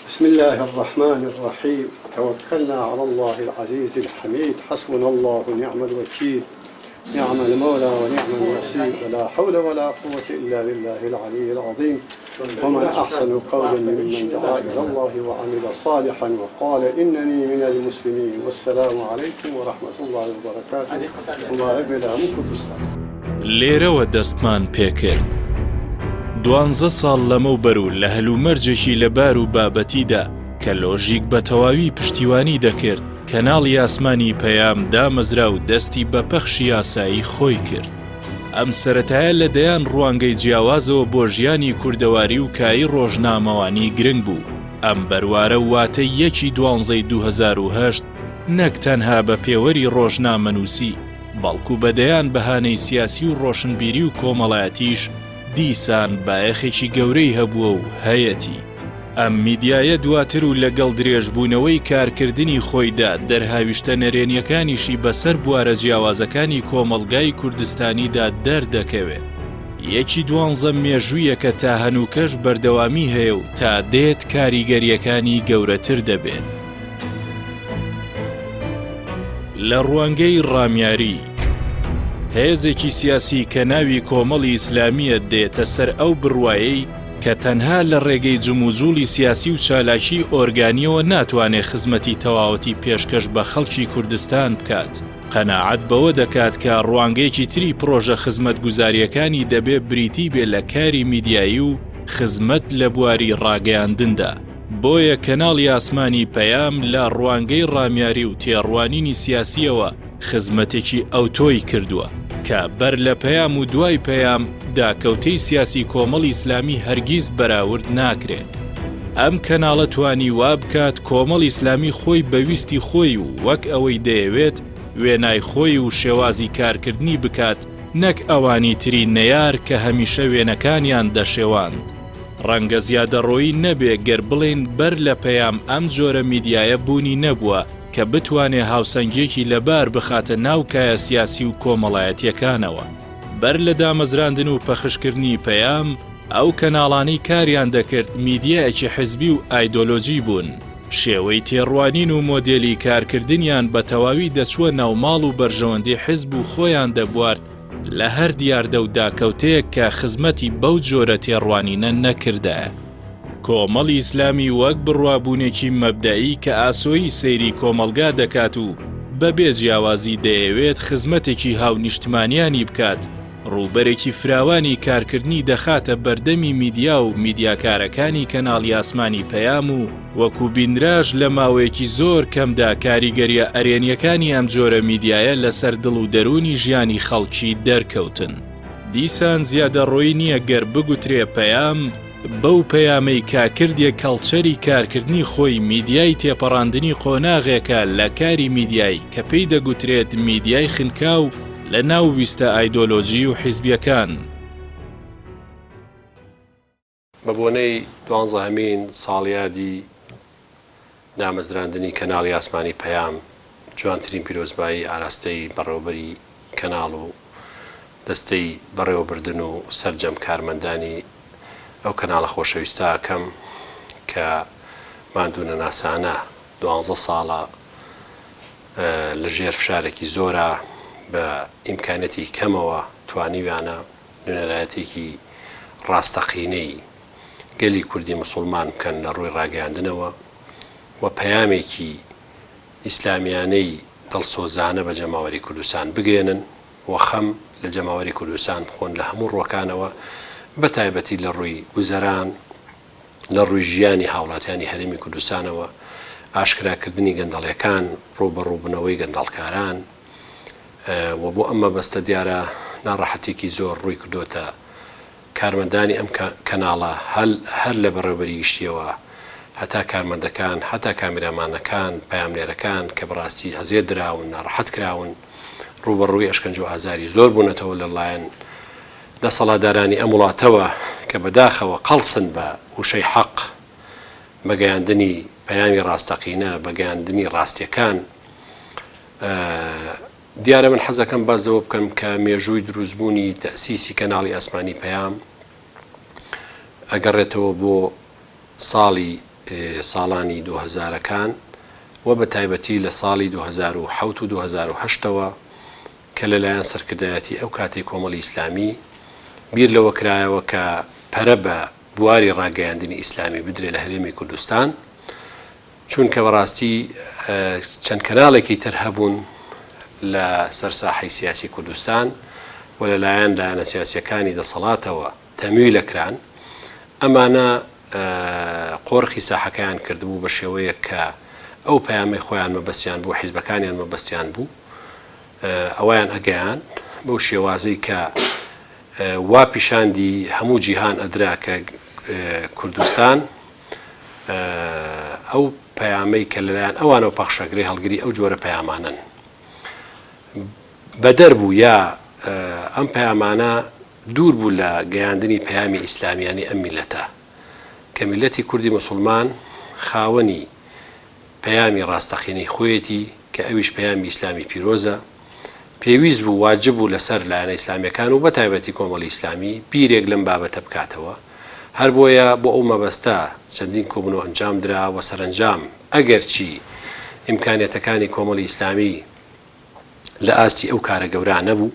بسم الله الرحمن الرحيم توكلنا على الله العزيز الحميد حسبنا الله ونعم الوكيل نعم المولى ونعم الوسيل ولا حول ولا قوة إلا بالله العلي العظيم ومن أحسن قولا ممن دعا إلى الله وعمل صالحا وقال إنني من المسلمين والسلام عليكم ورحمة الله وبركاته وما أبلا مكبسا لێرەوە دەستمان پێکرد 12 ساڵ لەمەوبەر و لە هەلومەرجێکی لەبار و بابەتیدا کە لۆژیک بە تەواوی پشتیوانی دەکرد کەناڵی ئاسمانی پەیام دامەزرا و دەستی بە پەخشی یاسایی خۆی کرد. ئەم سەرەتایە لە دەیان ڕوانگەی جیاوازەوە بۆ ژیانی کوردەواری و کایی ڕۆژنامەوانی گرنگ بوو. ئەم بەروارە واتە 1/12/2008 نەک تەنها بە پێوەری ڕۆژنامەنووسی بەڵکو بەدەیان بەهانەی سیاسی و ڕۆشنبیری و کۆمەڵایەتیش دیسان بایەخێکی گەورەی هەبووە و هەیەتی. ئەم میدیایە دواتر و لەگەڵ درێژبوونەوەی کارکردنی خۆیدا دەرهاویشتە نەرێنیەکانیشی بەسەر بوارە جیاوازەکانی کۆمەڵگای کوردستانیدا دەردەکەوێت. 1/12 مێژوویە کە تا هەنووکەش بەردەوامی هەیە و تا دێت کاریگەریەکانی گەورەتر دەبێت. لە ڕوانگەی ڕامیاری هێزێکی سیاسی کە ناوی کۆمەڵی ئیسلامیە دێتە سەر ئەو بڕوایەی کە تەنها لە ڕێگەی جموجوڵی سیاسی و چالاکی ئۆرگانیەوە ناتوانێت خزمەتی تەواوەتی پێشکەش بە خەڵکی کوردستان بکات. قەناعەت بەوە دەکات کە ڕوانگەیەکی تری پرۆژە خزمەتگوزاریەکانی دەبێ بریتی بێ لە کاری میدیایی و خزمەت لە بواری ڕاگەیاندندا. بۆیە کەناڵی ئاسمانی پەیام لە ڕوانگەی ڕامیاری و تێڕوانینی سیاسیەوە خزمەتێکی ئەوتۆی کردووە کە بەر لە پەیام و دوای پەیام داکەوتەی سیاسی کۆمەڵی ئیسلامی هەرگیز بەراورد ناکرێت. ئەم کەناڵە توانی وا بکات کۆمەڵی ئیسلامی خۆی بەویستی خۆی و وەک ئەوەی دەیەوێت وێنای خۆی و شێوازی کارکردنی بکات نەک ئەوانی تری نەیار کە هەمیشە وێنەکانیان دەشێواند. ڕەنگە زیادەڕۆیی نەبێ گەر بڵێن بەر لە پەیام ئەم جۆرە میدیایە بوونی نەبووە کە بتوانێ هاوسەنگێکی لەبار بخاتە ناو کایە سیاسی و کۆمەڵایەتیەکانەوە. بەر لە دامەزراندن و پەخشکردنی پەیام ئەو کەناڵانەی کاریان دەکرد میدیایەکی حزبی و ئایدۆلۆجی بوون. شێوەی تێڕوانین و مۆدێلی کارکردنیان بە تەواوی دەچووە ناوماڵ و بەرژەوەندەی حزب و خۆیان دەبوارد لە هەر دیاردە و داکەوتەیەک کە خزمەتی بەو جۆرە تێڕوانینە نەکردە. کۆمەڵی ئیسلامی وەک بڕوابوونێکی مەبدەئی کە ئاسۆیی سەیری کۆمەلگا دەکات و بەبێ جیاوازی دەیەوێت خزمەتێکی هاونیشتمانیانی بکات ڕووبەرێکی فراوانی کارکردنی دەخاتە بەردەمی میدیا و میدیاکارەکانی کەناڵی ئاسمانی پەیام و وەکو بینراژ لە ماوەیەکی زۆر کەمدا کاریگەریە ئەرێنیەکانی ئەم جۆرە میدیایە لەسەر دڵ و دەرونی ژیانی خەڵکی دەرکەوتن. دیسان زیادەڕۆیی نییە گەر بگوترێ پەیام بەو پەیامەی کاکردێ کەڵچەری کارکردنی خۆی میدیای تێپەڕاندنی قۆناغێکە لە کاری میدیایی کە پێی دەگوترێت میدیای خنکاو لە ناو ویستە ئایدۆلۆجی و حیزبیەکان. بە بۆنەی 12مین ساڵیادی دامەزراندنی کەناڵی ئاسمانی پەیام جوانترین پیرۆزبایی ئاراستەی بەڕێوەبەری کەناڵ و دەستەی بەڕێوەبردن و سەرجەم کارمەندانی ئەو کەناڵە خۆشەویستە ئەکەم کە ماندوونە ناسانە 12 ساڵە لەژێر فشارێکی زۆرە بە ئیمکانەتی کەمەوە توانیویانە نوێنەرایەتێکی ڕاستەقینەی گەلی کوردی موسڵمان بکەن لە ڕووی ڕاگەیاندنەوە و پەیامێکی ئیسلامیانەی دڵسۆزانە بە جەماوەری کوردستان بگێنن و خەم لە جەماوەری کوردستان بخۆن لە هەموو ڕۆکانەوە بە تایبەتی لە ڕووی گوزەران لە ڕووی ژیانی هاوڵاتیانی هەرێمی کوردستانەوە ئاشکراکردنی گەندەڵیەکان ڕوبەڕووبوونەوەی گەندەڵکاران و بۆ ئەمە بەستە دیارە ناڕەحەتێکی زۆر ڕووی کردوتە کارمەندانی ئەم کەناڵە هەر لە بەڕێوەبەری گشتیەوە هەتا کارمەندەکان هەتا کامیرامانەکان پەیامنێرەکان کە بەڕاستی هەزێت دراون ناڕەحەت کراون ڕوبەڕووی ئەشکەنج و ئازاری زۆر بوونەتەوە لەلایەن دەسەڵاتدارانی ئەم وڵاتەوە کە بەداخەوە قەڵسن بە وشەی حەق بەگەیاندنی پەیامی ڕاستەقینە بەگەیاندنی ڕاستیەکان. دیارە من حەزەکەم بازەوە بکەم کە مێژووی دروستبوونی تەسیسی کەناڵی ئاسمانی پەیام ئەگەڕێتەوە بۆ ساڵانی 2000ەکان و بە تایبەتی لە ساڵی 2007 و 2008ەوە کە لەلایەن سەرکردایەتی ئەو کاتی کۆمەڵی ئیسلامی بیر لەوە کرایەوە کە پەرە بە بواری ڕاگەیاندنی ئیسلامی بدرێ لە هەرێمی کوردستان، چونکە بەڕاستی چەند کەناڵێکی تر هەبوون لە سەرساحەی سیاسی کوردستان و لەلایەن لایەنە سیاسیەکانی دەسەڵاتەوە تەمویل لەکران، ئەمانە قۆرخی ساحەکەیان کردبوو بە شێوەیە کە ئەو پەیامی خۆیان مەبەستیان بوو، حیزبەکانیان مەبەستیان بوو، ئەویان ئەگەیان بەو شێوازەی کە وا پیشاندی هەموو جیهان ئەدرا کە کوردستان ئەو پەیامەی کە لەلایەن ئەوانەوە پەخشەکرێ هەڵگری ئەو جۆرە پەیامانن بەدەر بوو یا ئەم پەیامانە دوور بوو لە گەیاندنی پەیامی ئیسلامیانی ئەم میلەتە کە میلەتی کوردی موسڵمان خاوەنی پەیامی ڕاستەقینەی خۆیەتی کە ئەویش پەیامی ئیسلامی پیرۆزە، پێویست بوو واجب بوو لەسەر لایەنە ئیسلامیەکان و بەتایبەتی کۆمەڵی ئیسلامی بیرێک لەم بابەتە بکاتەوە. هەر بۆیە بۆ ئەو مەبەستە چەندین کۆبوون و ئەنجام درا و سەرنجام ئەگەرچی ئیمکانیەتەکانی کۆمەڵی ئیسلامی لە ئاستی ئەو کارە گەورە نەبوو،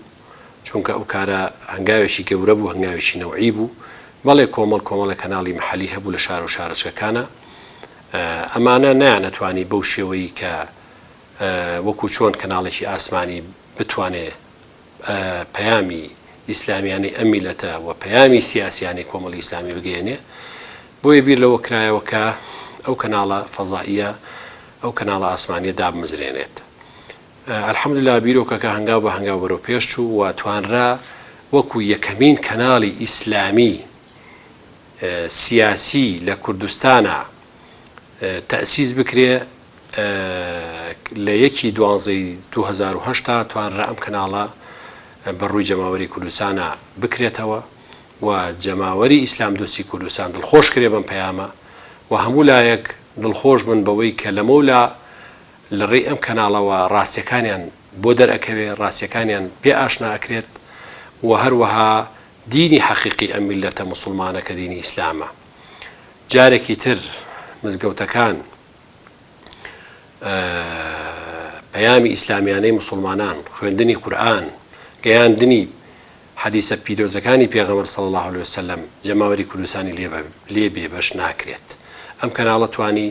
چونکە ئەو کارە هەنگاوێکی گەورە بوو، هەنگاوێکی نەوعی بوو، بەڵێ کۆمەڵە کەناڵی مەحەلی هەبوو لە شار و شارەچەکانە، ئەمانە نەیانەتوانی بەو شێوەیە کە وەکو چۆن کەناڵێکی ئاسمانی بتوانێت پەیامی ئیسلامیانی ئەم میلەتە و پەیامی سیاسیانی کۆمەڵی ئیسلامی بگەێنێ، بۆیە بیر لەوە کرایەوە کە ئەو کەناڵە فەزائیە، ئەو کەناڵە ئاسمانیە دابمەزرێنێت. الحەمدوللا بیرۆکەکە هەنگاو بە هەنگاو بەرەو پێش چوو و توانرا وەکو یەکەمین کەناڵی ئیسلامی سیاسی لە کوردستانە تەسیس بکرێ لە 1/12/2008 توانرا ئەم کەناڵە بەڕووی جەماوەری کوردستانە بکرێتەوە و جەماوەری ئیسلام دۆستی کوردستان دڵخۆش کرێ بەم پەیامە و هەموو لایەک دڵخۆش بن بەوەی کە لەمەولا لە ڕێی ئەم کەناڵەوە ڕاستیەکانیان بۆ دەرئەکەوێ، ڕاستیەکانیان پێ ئاشنا ئەکرێت و هەروەها دینی حەقیقی ئەم میلەتە موسڵمانە کە دینی ئیسلامە. جارێکی تر مزگەوتەکان پەیامی ئیسلامیانەی موسڵمانان، خوێندنی قورئان، گەیاندنی حەدیسە پیرۆزەکانی پێغەمبەر صلی الله علیه وسلم جەماوەری کوردستانی لێ بێ بەش ناکرێت. ئەم کەناڵە توانی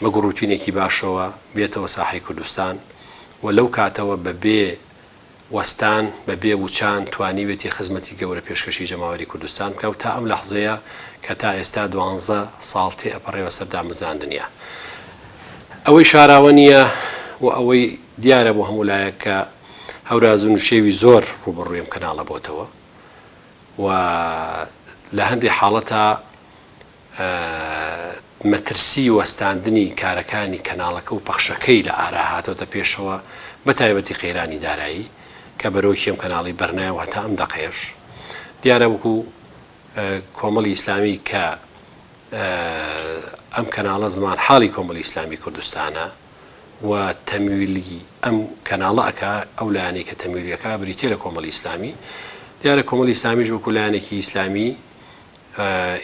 مەگوڕوتینێکی باشەوە بێتەوە ساحەی کوردستان و لەو کاتەوە بەبێ وەستان بەبێ وچان توانیوێتی خزمەتی گەورە پێشکەشی جەماوەری کوردستان بکە و تا ئەم لەحزەیە کە تا ئێستا 12 ساڵ تێ ئەپەڕێوە سەر دامەزراندنیە. ئەوەی شاراوە نییە و ئەوەی دیارە بۆ هەموو لایەک کە هەورازن و شێوی زۆر ڕوبەڕووی ئەم کەناڵە بۆتەوە و لە هەندێک حاڵەتە مەترسی وەستاندنی کارەکانی کەناڵەکە و پەخشەکەی لە ئارا هاتۆتە پێشەوە بە تایبەتی قەیرانی دارایی کە بەرەوکی ئەم کەناڵی بەرنایەوە هەتا ئەم دەقەیەش دیارە وەکو کۆمەڵی ئیسلامی کە ئەم کەناڵە زمان حاڵی کۆمەڵی ئیسلامی کوردستانە و تەمویلی ئەم کەناڵە ئەکا ئەو لایەنەی کە تەمویلیەکە بریتێ لە کۆمەڵی ئیسلامی. دیارە کۆمەڵی ئیسلامیش وەکو لایەنێکی ئیسلامی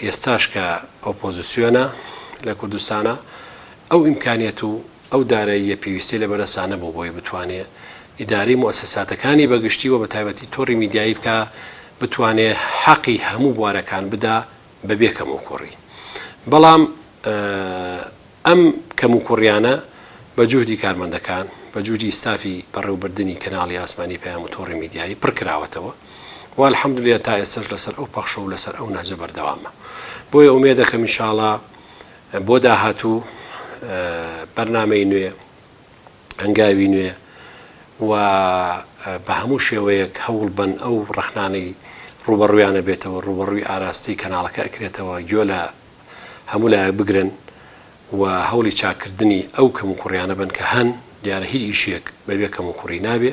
ئێستاش کە ئۆپۆزیسیۆنە لە کوردستانە ئەو ئیمکانیەت و ئەو داراییە پێویستی لە بەرەسانە بۆ بۆی بتوانێت ئیداری مؤسساتەکانی بەگشتی و بە تایبەتی تۆڕی میدیایی بکە بتوانێت حەقی هەموو بوارەکان بدا بەبێ کەم و کوڕی. بەڵام ئەم کەم و کوڕیانە بە جوهدی کارمەندەکان، بە جوهدی ئیستافی بەڕێوەبردننی کەناڵی ئاسمانی پەیام و تۆڕی میدیایی پڕکراوەتەوە و الحەمدوللیلlah تا ئێستاش لەسەر ئەو پەخشە و لەسەر ئەو نەهجە بەردەوامە. بۆیە ئومێد دەکەم ئینشاڵڵا بۆ داهاتوو بەرنامەی نوێ، هەنگاوی نوێ و بە هەموو شێوەیەک هەوڵ بن ئەو ڕەخنانەی ڕوبەڕوویانە بێتەوە، ڕوبەڕووی ئاراستی کەناڵەکە ئەکرێتەوە گوێ لە هەموو لایەک بگرن و هەوڵی چاکردنی ئەو کەم و کوڕیانە بن کە هەن دیارە هیچ ئیشێک بەبێ کەم و کوڕی نابێ،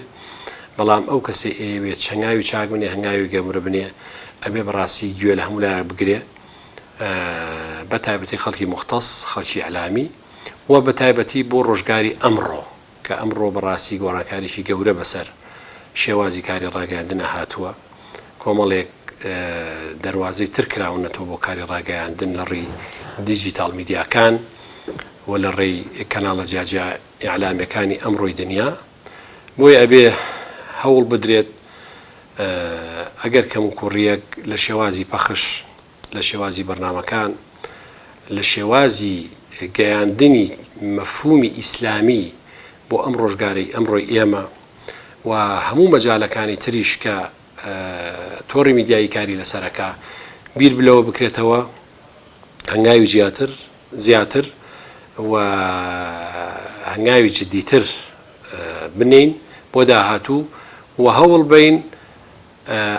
بەڵام ئەو کەسێ ئەوێت هەنگاوی چاک بنێ، هەنگاوی گەمرە بنێ، ئەبێ بەڕاستی گوێ لە هەموو لایەک بگرێ، بە تایبەتی خەڵکی مختص، خەڵکی ئەعلامی و بە تایبەتی بۆ ڕۆژگاری ئەمڕۆ کە ئەمڕۆ بەڕاستی گۆڕانکاریشی گەورە بەسەر شێوازی کاری ڕاگەاندنە هاتووە. کۆمەڵێک دەواازەی تر کراونەتەوە بۆ کاری ڕاگەیاندن لە ڕێی دیجیتال میدیاکان و لە ڕێی کەناڵە جیاجیا ئیعلامەکانی ئەمڕۆی دنیا بۆی ئەبێ هەوڵ بدرێت ئەگەر کەم و کوڕیەک لە شێوازی پەخش لە شێوازی بەرنامەکان لە شێوازی گەیاندنی مەفهومی ئیسلامی بۆ ئەم ڕۆژگارەی ئەمڕۆی ئێمە و هەموو مەجالەکانی تریش کە تۆڕی میدیایی کاری لەسەرەکە بیر بلەوە بکرێتەوە هەنگاوی زیاتر و هەنگاوی جددیتر بنین بۆ داهاتوو و هەوڵ بین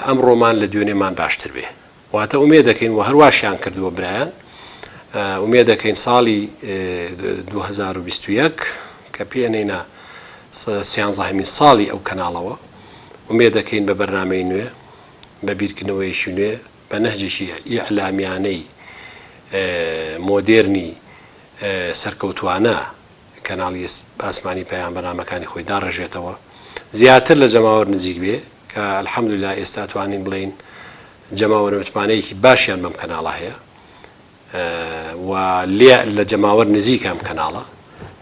ئەمڕۆمان لە دوێنێمان باشتر بێ واتە ئومێد دەکەین و هەرواشیان کردووە برایان ئومێد دەکەین ساڵی 2021 کە پێێنینە سیانزەهەمین ساڵی ئەو کەناڵەوە ئومێد دەکەین بە بەرنامەی نوێ بە بیرکردنەوەیشی نوێ بە نەهجێکی ئیعلامیانەی مۆدێرنی سەرکەوتوانە کەناڵی ئاسمانی پەیام بەرنامەکانی خۆی داڕژێتەوە زیاتر لە جەماوەر نزیک بێ کە الحەمدوللا ئێستا توانین بڵین جەماوەر متمانەیەکی باشیان بەم کەناڵە هەیە و لێ لە جەماوەر نزیک ئەم کەناڵە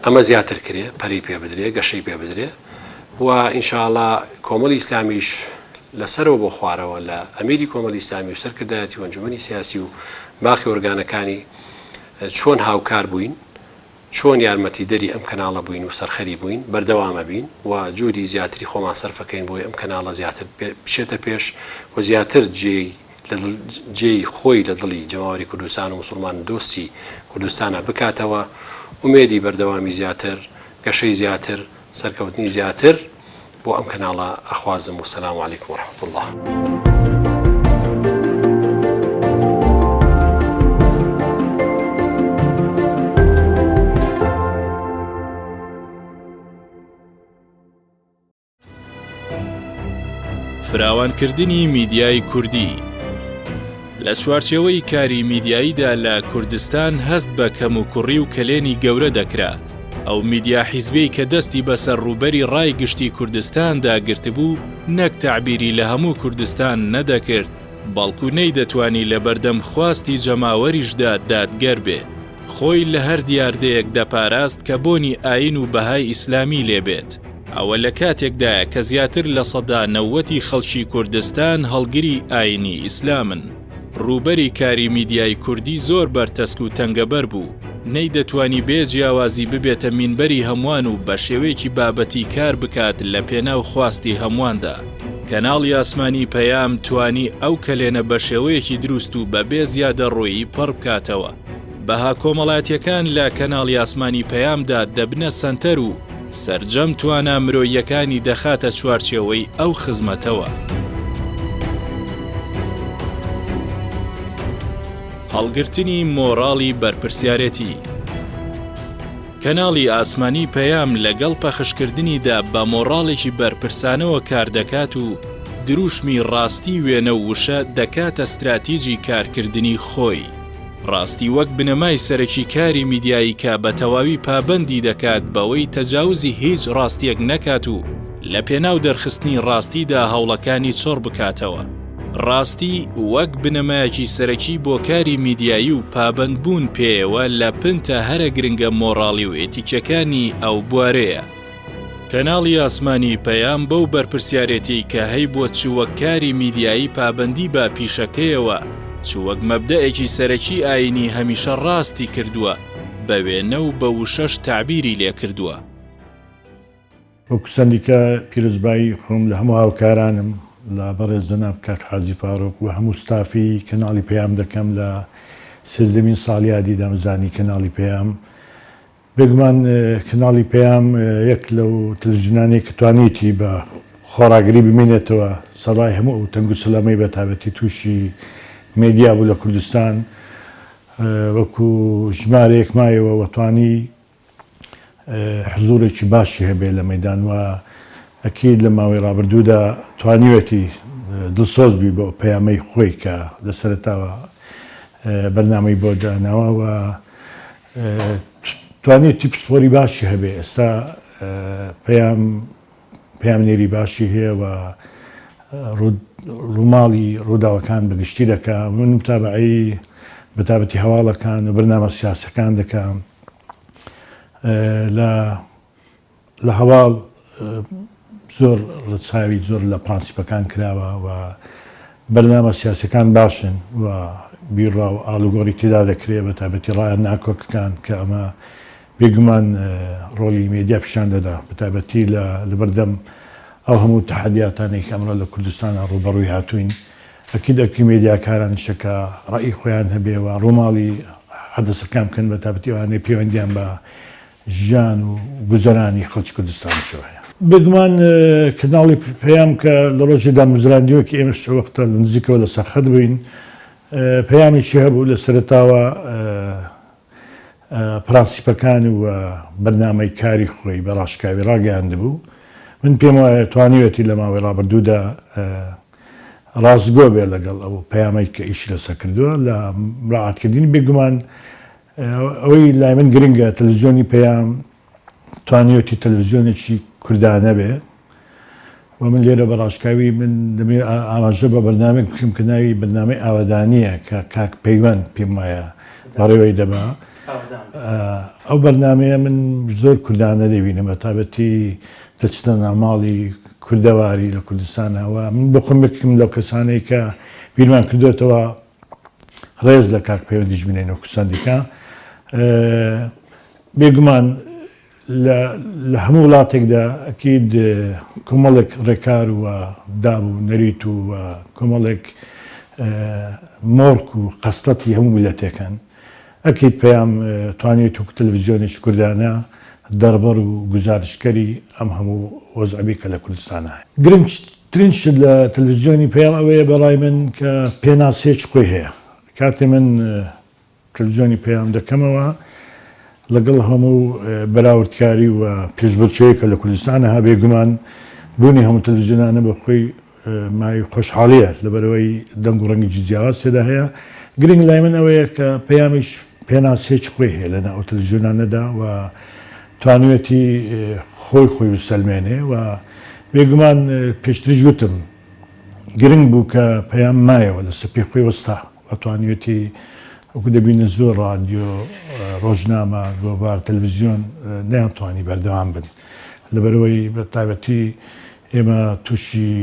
ئەمە زیاتر کرێ پەری پێ بدرێ گەشەی پێ بدرێ و ئینشاءڵڵا کۆمەڵی ئیسلامیش لەسەرەوە بۆ خوارەوە لە ئەمیری کۆمەڵی ئیسلامی و سەرکردایەتی و ئەنجومەنی سیاسی و باقی ئۆرگانەکانی چۆن هاوکار بووین چۆن یارمەتیدەری ئەم کەناڵە بووین و سەرخەری بووین بەردەوامە بین و جوودی زیاتری خۆمان سەرفەکەین بۆی ئەم کەناڵە زیاتر بچێتە پێش و زیاتر جێی خۆی لە دڵی جەماوەری کوردستان و مسلمان دۆستی کوردستانە بکاتەوە ئومێدی بەردەوامی زیاتر گەشەی زیاتر سەرکەوتنی زیاتر بۆ ئەم کەناڵە ئەخوازم و سەلام عەلەیکوم وەرەحمەتوڵڵاه فراوانکردنی میدیای کوردی لە چوارچێوەی کاری میدیاییدا لە کوردستان هەست بە کەم و کوڕی و کلێنی گەورە دەکرا ئەو میدیا حیزبەی کە دەستی بەسەر ڕووبەری ڕای گشتی کوردستاندا گرتبوو نەک تەعبیری لە هەموو کوردستان نەدەکرد بەڵکو نەیدەتوانی لە بەردەم خواستی جەماوەریشدا دادگەر بێ خۆی لە هەر دیاردەیەک دەپاراست کە بۆنی ئاین و بەهای ئیسلامی لێبێت ئەوە لە کاتێکدایە کە زیاتر لە سەدا 90 خەڵکی کوردستان هەڵگری ئاینی ئیسلامن ڕووبەری کاری میدیای کوردی زۆر بەرتەسک و تەنگەبەر بوو نەیدەتوانی بێ جیاوازی ببێتە مینبەری هەمووان و بە شێوەیەکی بابەتی کار بکات لە پێناو خواستی هەموواندا کەناڵی ئاسمانی پەیام توانی ئەو کەلێنە بە شێوەیەکی دروست و بەبێ زیادە ڕۆیی پڕ بکاتەوە بەها کۆمەڵاتیەکان لە کەناڵی ئاسمانی پەیامدا دەبنە سەنتەر و سەرجەم توانە مرۆییەکانی دەخاتە چوارچێوەی ئەو خزمەتەوە هەڵگرتنی مۆڕاڵی بەرپرسیارەتی کەناڵی ئاسمانی پەیام لەگەڵ پەخشکردنیدا بە مۆڕاڵێکی بەرپرسانەوە کار دەکات و دروشمی ڕاستی وێنە و وشە دەکاتە استراتیجی کارکردنی خۆی ڕاستی وەک بنەمای سەرەکی کاری میدیایی کە بە تەواوی پابەندی دەکات بەوەی تەجاوزی هیچ ڕاستیەک نەکات و لە پێناو دەرخستنی ڕاستیدا هەوڵەکانی چڕ بکاتەوە ڕاستی وەک بنەمایەکی سەرەکی بۆ کاری میدیایی و پابەندبوون پێیەوە لە پنتە هەرە گرنگە مۆڕاڵی و ئێتیکەکانی ئەو بوارەیە کەناڵی ئاسمانی پەیام بەو بەرپرسیارەتی کە هەی بۆ چووەکاری میدیایی پابەندی بە پیشەکەیەوە چووەک مەبدەئێکی سەرەکی ئاینی هەمیشە ڕاستی کردووە بە وێنە و بە وشەش تعبیری لێ کردووە وەکو سەندیکە پیرۆزبایی خۆم لە هەموو هاوکارانم لە بەڕێز جەناب کاک حاجی فاڕۆک و هەموو ستافی کەناڵی پەیام دەکەم لە سێزدەمین ساڵیادی دامزانی کەناڵی پەیام بێگومان کەناڵی پەیام یەک لەو تەلەڤیزیۆنانەی کە توانێتی بە خۆراگری بمێنێتەوە سەڵای هەموو تەنگ و سەلامەی بەتابەتی تووشی مێدیا بوو لە کوردستان وەکو ژمارەیەک مایەوە وەتوانی حزورێکی باشی هەبێ لە مەیدان وە ئەکید لە ماوەی ڕابردوودا توانیوێتی دڵسۆز بی بۆ پەیامەی خۆی کە لە سەرەتاوە بەرنامەی بۆ داناوە و توانێتی پشتوەری باشی هەبێ ئێستا پەیامنێری باشی هەیە و ڕووماڵی ڕووداوەکان بەگشتی دەکا من متابعی بەتابەتی هەواڵەکان و بەرنامە سیاسەکان دەکەم لە هەواڵ زۆر ڕچاوی زۆر لە پرانسیپەکان کراوە و بەرنامە سیاسەکان باشن و بیرڕا و ئالوگۆری تێدا دەکرێت بەتابەتی ڕایە ناکۆکەکان کە ئەمە بێگومان ڕۆلی مێدیا پیشان دەدا بەتابەتی لە بەردەم ئەو هەموو تەحەدیاتانێک ئەمڕۆ لە کوردستانە ڕوبەڕووی هاتوین ئەکیدەکی مێدیاکاران شەکە ڕەئی خۆیان هەبێەوە ڕووماڵی حەدەسەکان بکەن بەتابەتی ئەوانەی پەیوەندیان بە ژیان و گوزەرانی خەڵکی کوردستان هەیە. بگومان کەناڵی پەیام کە لە ڕۆژێدا مزراندیوەکی ئێمەش وەختە لە نزیکەوە لە سەرخەت بووین پەیامیی هەبوو لە سەرتاوە پرانسیپەکان و بەرنامەی کاری خۆی بە ڕاشکاوی ڕاگەیاندبوو من پێم وایە توانیوێتی لە ماوەی ڕابردوودا ڕاستگۆ بێ لەگەڵ ئەو پەیامەی کە ئیشی لەسەر کردووە لە ڕاعاتکردنی بێگومان ئەوەی لای من گرنگە تەلەڤیزیۆنی پەیام توانیوێتی تەلەڤیزیۆنێکی کوردانە بێ و من لێرە بە ڕاشکاوی من دەمێ ئاماژە بە بەرنامێک بکەم کە ناوی بەرنامەی ئاوادانیە کە کاک پەیوەند پێم وایە بەڕێوەی دەبا ئەو بەرنامەیە من زۆر کوردانە دەبینم بەتابەتی دەچتە ناماڵی کوردەواری لە کوردستانەوە من بخۆم بکەم لەو کەسانەی کە بیرمان کردوێتەوە ڕێز لە کاک پەیوەندیش بنێنەوە کوردستانیکە بێگومان لە هەموو وڵاتێکدا ئەکید کۆمەڵێک ڕێکار وە دابوو نەریت و کۆمەڵێک مۆرک و قەستەتی هەموو میلەتێکن ئەکید پێیام توانێت و تەلەڤیزیۆنێکی کوردانە دەربەر و گزارشکەری ئەم هەموو وەزعبی کە لە کوردستانە گرنگترین شت لە تەلەڤیزیۆنی پێیام ئەوەیە بەڕای من کە پێناسێک خۆی هەیە کاتێ من تەلەڤیزیۆنی پێیام دەکەمەوە لەگەڵ هەموو بەراوردکاری و پێشبڕکێکە لە کوردستانە ها بێگومان بوونی هەموو تەلەڤیزیۆنانە بە خۆی مای خۆشحاڵیە لەبەرەوەی دەنگ و ڕەنگی جیاواز تێدا هەیە گرنگ لای من ئەوەیە کە پەیامیش پێناسێک خۆی هەیە لەناو ئەو تەلەڤیزیۆنانەدا و توانوێتی خۆی بسەلمێنێ و بێگومان پێشتریش گوتم گرنگ بوو کە پەیام مایەوە لە سەپی خۆی وەستا و توانوێتی وەکو دەبینە زۆر ڕادیۆ ڕۆژنامە گۆڤار تەلەڤیزیۆن نەیانتوانی بەردەوام بن لەبەرەوەی بە تایبەتی ئێمە تووشی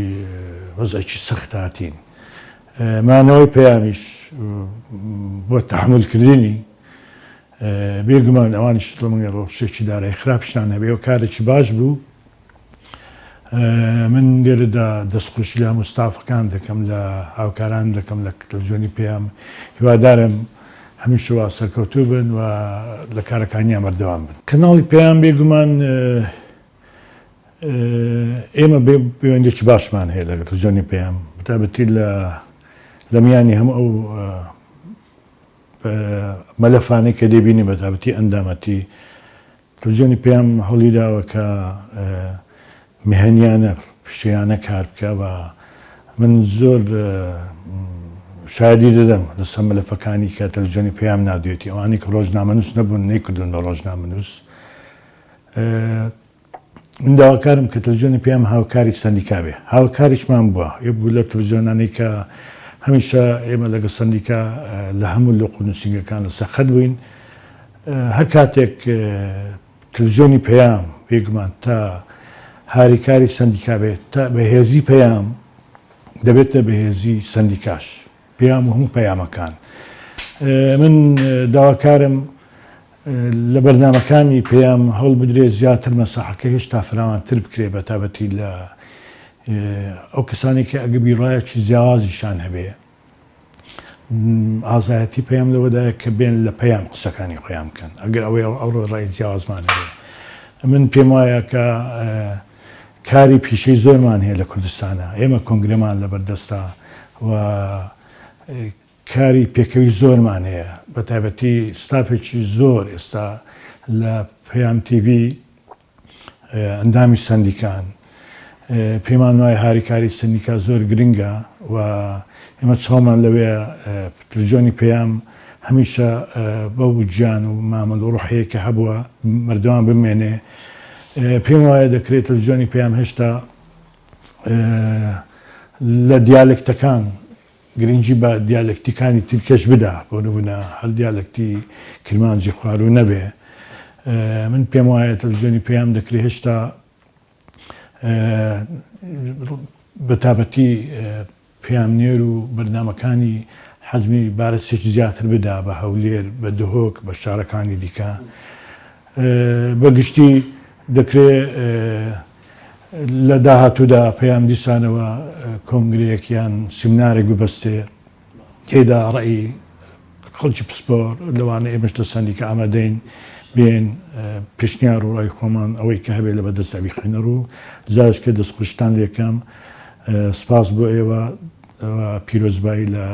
وەزعێکی سەخت هاتین مانەوەی پەیامیش بۆ تەحملکردنی بێگومان ئەوانیش دڵمەگە ڕۆژێکی دارایی خراپشتان هەبێ و کارێکی باش بوو من لێرەدا دەستخۆشی لە مستافەکان دەکەم لە هاوکاران دەکەم لە تەلەڤیزیۆنی پێیام هیوادارم هەمیشەوە سەرکەوتوو بن و لە کارەکانیان بەردەوام بن کەناڵی پێیام بێگومان ئێمە پەیوەندێکی باشمان هەیە لە تەلەڤیزیۆنی پێیام بەتابەتی لە میانی هەموو ئەو مەلەفانەی کە دەبینی بەتابەتی ئەندامەتی تەلەڤیزیۆنی پێیام هەوڵی داوە کە مهنیانە پیشیانە کار بکە و من زۆر شایدی دەدەم لەسەر مەلەفەکانی کە تەلەڤیزیۆنی پێیام نادوێتی ئەوانی کە ڕۆژنامەنووس نەبوون نەیکردون لە ڕۆژنامەنووس من داواکارم کە تەلەڤیزیۆنی پێیام هاوکاری سەندیکا بێ هاوکاریشمان بووە یەکبوو لە تەلەڤیزیۆنانەی کە هەمیشە ئێمە لەگە سەندیکا لە هەموو لۆق و نووسینگەکان لە سەرخەت بووین هەر کاتێک تەلەڤیزیۆنی پێیام بێگومان تا هاریکاری سەندیکا بێت تا بەهێزی پەیام دەبێتە بەهێزی سەندیکاش پەیام و هەموو پەیامەکان من داواکارم لە بەرنامەکانی پەیام هەوڵ بدرێت زیاتر مەساحەکە هێشتا فراوانتر بکرێت بەتابەتی لە ئەو کەسانی کە ئەگە بیڕایەکی جیاوازیشان هەبێ ئازایەتی پەیام لەوەدایە کە بێن لە پەیام قسەکانی خۆیان بکەن ئەگەر ئەوەی ئەوڕۆ ڕای جیاوازمان هەبێ من پێم وایە کە کاری پیشەی زۆرمان هەیە لە کوردستانە ئێمە کۆنگرەمان لەبەردەستە و کاری پێکەوی زۆرمان هەیە بە تایبەتی ستافێکی زۆر ئێستا لە پەیام تیڤی ئەندامی سەندیکان پێمان وایە هاریکاری سەندیکا زۆر گرنگە و ئێمە چاومان لەوێ تەلەڤیزیۆنی پەیام هەمیشە بەو گیان و مامەڵ و ڕوحەیە کە هەبووە بەردەوام بمێنێ پێم وایە دەکرێت تەلەڤیزیۆنی پەیام هێشتا لە دیالکتەکان گرنگی بە دیالکتیکانی ترکەش بدا بۆ نمونە هەر دیالکتی کرمانجی خوارو نەبێ. من پێم وایە تەلەڤیزیۆنی پێیام دەکرێت هێشتا بەتابەتی پێیامنێر و بەرنامەکانی حەزمی بارەسێکی زیاتر بدا بە هەولێر بە دهۆک بە شارەکانی دیکە. بەگشتی دەکرێت لە داهاتوودا پێیام دیسانەوە کۆنگرەیەک یان سیمینارێک ببەستێ تێدا ڕێی خەڵکی پسپۆر لەوانە ئێمەش لە سندیکە ئامادەین بێن پێشنیار و ڕای خۆمان ئەوەی کە هەبێت لە بەدەستاوی خوێنەر و زارشکە دەستخوشتان لێکەم. سپاس بۆ ئێوە پیرۆزبایی لە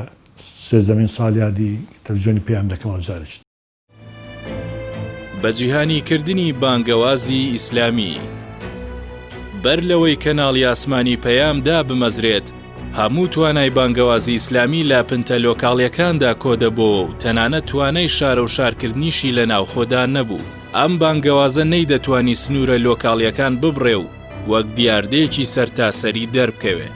سێزدەمین ساڵیادی تەلەڤیزیۆنی پێیام دەکەمەوە جارش. بە جیهانیکردنی بانگەوازی ئیسلامی بەر لەوەی کەناڵی ئاسمانی پەیامدا بمەزرێت هەموو توانای بانگەوازی ئیسلامی لە پنتە لۆکاڵیەکاندا کۆدەبووە و تەنانەت توانای شارە و شارکردنیشی لە ناوخۆدا نەبوو. ئەم بانگەوازە نەیدەتوانی سنوورە لۆکاڵیەکان ببڕێ و وەک دیاردەیەکی سەرتاسەری دەربکەوێ.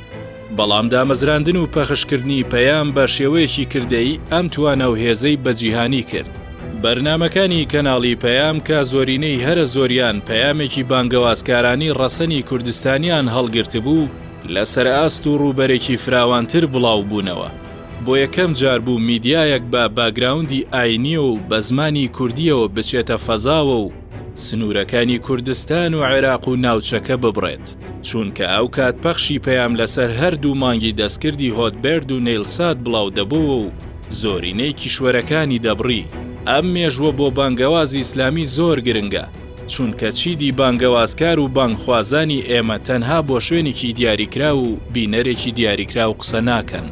بەڵام دامەزراندن و پەخشکردنی پەیام بە شێوەیەکی کردەیی ئەم توانە و هێزەی بەجیهانی کرد. بەرنامەکانی کەناڵی پەیام کە زۆرینەی هەرە زۆریان پەیامێکی بانگەوازکارانی ڕەسەنی کوردستانیان هەڵگرت بوو لەسەر ئاست و ڕووبەرێکی فراوانتر بڵاو بوونەوە. بۆ یەکەم جار بوو میدیایەک بە باگراوندی ئاینیە و بە زمانی کوردیەوە بچێتە فەزاوە و سنوورەکانی کوردستان و عێراق و ناوچەکە ببڕێت، چونکە ئەو کات پەخشی پەیام لەسەر هەردوو مانگی دەستکردی هۆتبێرد و نێلسات بڵاو دەبووە و زۆرینەی کیشوەرەکانی دەبڕی. ئەم مێژوە بۆ بانگەوازی ئیسلامی زۆر گرنگە، چونکە چیدی بانگەوازکار و بانگخوازانی ئێمە تەنها بۆ شوێنێکی دیاریکرا و بینەرێکی دیاریکرا و قسە ناکەن.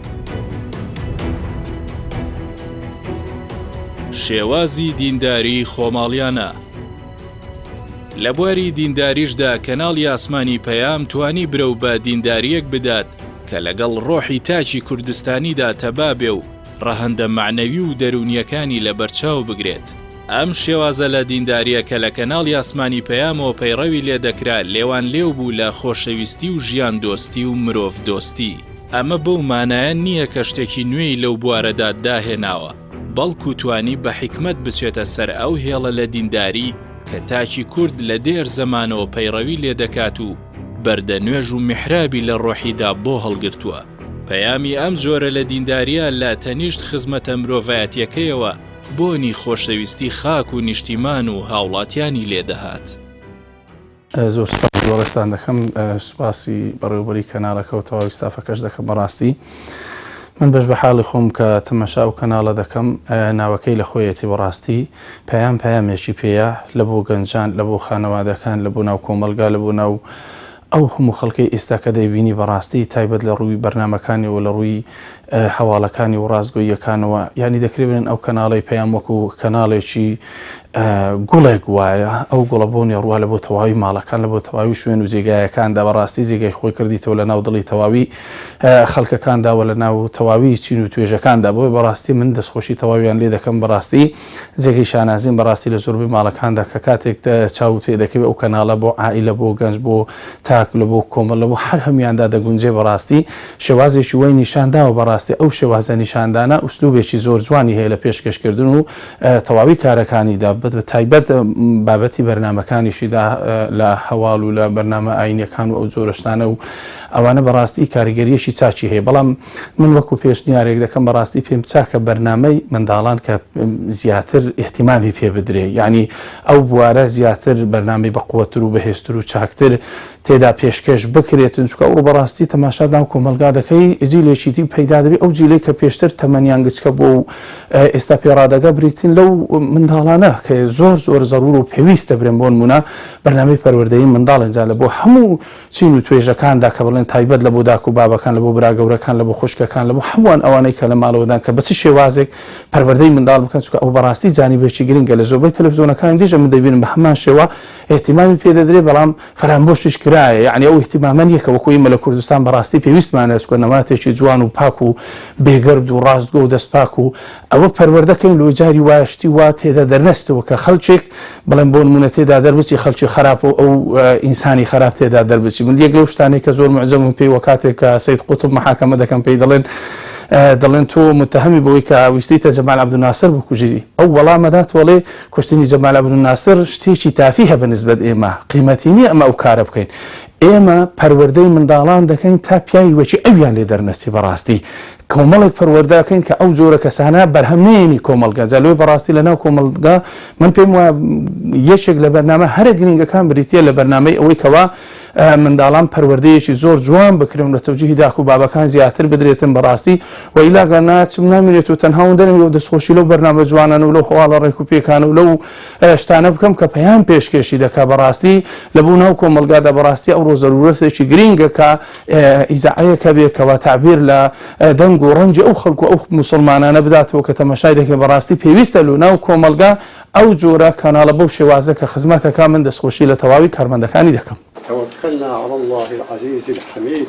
شێوازی دینداری خۆماڵیانە لە بواری دینداریشدا کەناڵی ئاسمانی پەیام توانی برە و بە دینداریەک بدات کە لەگەڵ ڕۆحی تاچی کوردستانیدا تەبا بێ و ڕەهەندە معنەوی و دەرونیەکانی لە بەرچاو بگرێت. ئەم شێوازە لە دینداریە کە لە کەناڵی ئاسمانی پەیامەوە پەیڕەوی لێ دەکرا لێوان لێو بوو لە خۆشەویستی و ژیان دۆستی و مرۆڤ دۆستی. ئەمە بەو مانایە نییە کە شتێکی نوێی لەو بوارەدا داهێناوە، بەڵکو توانی بە حکمت بچێتە سەر ئەو هێڵە لە دینداری کە تاچی کورد لە دێر زەمانەوە پەیڕەوی لێ دەکات و بەردە نوێژ و میحرابی لە ڕۆحیدا بۆ هەڵگرتووە. پەیامی ئەم جۆرە لە دینداریە لە تەنیشت خزمەتە مرۆڤایەتیەکەیەوە بۆنی خۆشەویستی خاک و نیشتیمان و هاوڵاتیانی لێدەهات. زۆر سپاس وەڕێستان دەکەم، سوپاسی بەڕێوەبەری کەناڵەکە و تەواوی ستافەکەش دەکەم. بەڕاستی من بەش بە حاڵی خۆم کە تەمەشا و کەناڵە دەکەم ناوەکەی لە خۆیەتی بەڕاستی پەیامێکی پێیە لە بۆ گەنجان، لە بۆ خانەوادەکان، لە بۆ ناو کۆمەلگا، لە بۆ ناو ئەو هەموو خەڵکی ئێستاکە دەیبینی بەڕاستی تایبەت لە ڕووی بەرنامەکانی و لە ڕووی هەواڵەکانی و ڕازگۆییەکانەوە، ینی دەکرێت بن ئەو کەناڵی پەیام وەکو کەناڵێکی گوڵێک وایە. ئەو گوڵە بۆ نێڕوا لە بۆ تەواوی ماڵەکان، لە بۆ تەواوی شوێن و جێگایەکاندا بەڕاستی جێگای خۆی کردیتەوە لە ناو دڵی تەواوی خەڵکەکانداوە لە ناو تەواوی چین و توێژەکاندا. بۆی بەڕاستی من دەستخۆشی تەواویان لێ دەکەم. بەڕاستی جێگەی شانازیم بەڕاستی لە زۆربەی ماڵەکاندا کە کاتێک چاو پێ دەکەوێت ئەو کەناڵە بۆ عائیلە، بۆ گەنج، بۆ تاک، لە بۆ کۆمەڵ، لە بۆ هەر هەمیاندا دەگونجێ. بەڕاستی شێوازێکی وەی نیشانداوە. بەڕاستی ئەو شێوازە نیشاندانە ئوسلوبێکی زۆر جوانی هەیە لە پێشکەشکردن و تەواوی کارەکانیدا، بە تایبەت بابەتی بەرنامەکانیشیدا لە هەواڵ و لە بەرنامە ئاینیەکان و ئەو جۆرەشتانە و ئەوانە بەڕاستی کاریگەریەکی چاچی هەیە. بەڵام من وەکو پێشنیارێک دەکەم بەڕاستی پێم چاکە بەرنامەی منداڵان کە زیاتر احتیمامی پێ بدرێ، یعنی ئەو بوارە زیاتر بەرنامەی بەقووەتر و بەهێزتر و چاکتر تێدا پێشکەش بکرێتن، چونکە ئەو بەڕاستی تەماشادا و کۆمەلگا دەکەی جیلێکی دی پەیدا دەبێت. ئەو جیلەی کە پێشتر تەمەنیان گچکە بۆ ئێستا پێڕادەگە بریتین لەو منداڵانە کە زۆر زەڕور و پێویستە برێن بۆ نمونە بەرنامەی پەروەردەیی منداڵ جا لە بۆ هەموو چین و توێژەکاندا کە بڵێن تایبەت لە بۆ داک و بابەکان، لە بۆ براگەورەکان، لە بۆ خوشکەکان، لە بۆ هەمووان ئەوانەی کە لە ماڵەوەدان کە بەچ شێوازێک پەروەردەی منداڵ بکەن، چونکە ئەو بەڕاستی جانیبێکی گرنگە. لە زۆربەی تەلەڤیزیۆنەکان دیژە من دەبینم بە هەمان شێوە احتیمامی پێ دەدرێ، بەڵام فەرامبۆشتیش کرایە. یعنی ئەو احتیمامە نییە کە وەکو ئێمە لە کوردستان بەڕاستی پێویستمانە چونکە نەماتێکی جوان و پاک و بێگەرد و ڕاستگۆ و دەستپاک و ئەوە پەروەردەکەین لۆ جاری وایشتی وا تێدا دەرنەستەوە کە خەڵکێک بڵێن بۆ نمونە تێدا دەربچی خەڵکی خراپ و ئەو ئینسانی خراپ تێدا دەربچی من یەک لەو شتانەی کە زۆر معجەم و پێی وە کاتێک کە سەید قوتب محاکەمە دەکەم پێی دەڵێن تۆ متهمی بەوەی کە ویستیتە جەمال عەبدولناسر بکوژی ئەو وەڵامەدات وەڵێ کوشتنی جەمال عەبدولناسر شتێکی تافیهە بەنسبەت ئێمە قیمەتی نییە ئەمە ئەو کارە بکەین ئێمە پەروەردەی منداڵان دەکەین تا پیاوی وەچی ئەویان لێ دەرنەچی بەڕاستی کۆمەڵێک پەروەردەکەین کە ئەو جۆرە کەسانە بەرهەمنێنی کۆمەلگا جالۆی بەڕاستی لەناو کۆمەلگا من پێم وایە یەکێک لە بەرنامە هەرە گرنگەکان بریتە لە بەرنامەی ئەوەی کەوا منداڵان پەروەردەیەکی زۆر جوان بکرێن لە تەوجیهی داخ و بابەکان زیاتر بدرێتن بەڕاستی و ئیلاگە ناچم نامێنێت و تەنها دەنەوە دەستخۆشی لەو بەرنامە جوانن و لەو هەواڵە ڕێک و پێکانە و لەو شتانە بکەم کە پەیام پێشکەشی دەکا بەڕاستی لە بوو ناو کۆمەلگادا بەڕاستی ئەو ڕۆزەرورەتێکی گرینگە کە ئیزاعەیەکە بێکەوە تعبیر لە دەنگ و ڕەنجی ئەو خەڵک و ئەو مسلمانانە بداتەوە کە تەماشای دەکەن بەڕاستی پێویستە لە ناو کۆمەلگا ئەو جۆرە کەناڵە بەو شێوازە کە خزمەتەکە من دەستخۆشی لە تەواوی کارمەندەکانی دەکەم. توكلنا على الله العزيز الحميد.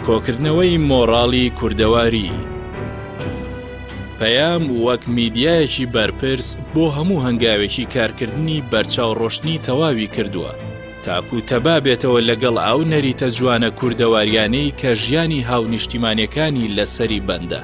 کۆکردنەوەی مۆڕاڵی کوردەواری پەیام وەک میدیایەکی بەرپرس بۆ هەموو هەنگاوێکی کارکردنی بەرچاوڕۆشتنی تەواوی کردووە تاکو تەبا بێتەوە لەگەڵ ئەو نەریتە جوانە کوردەواریانەی کە ژیانی هاونیشتیمانیەکانی لەسەری بەندە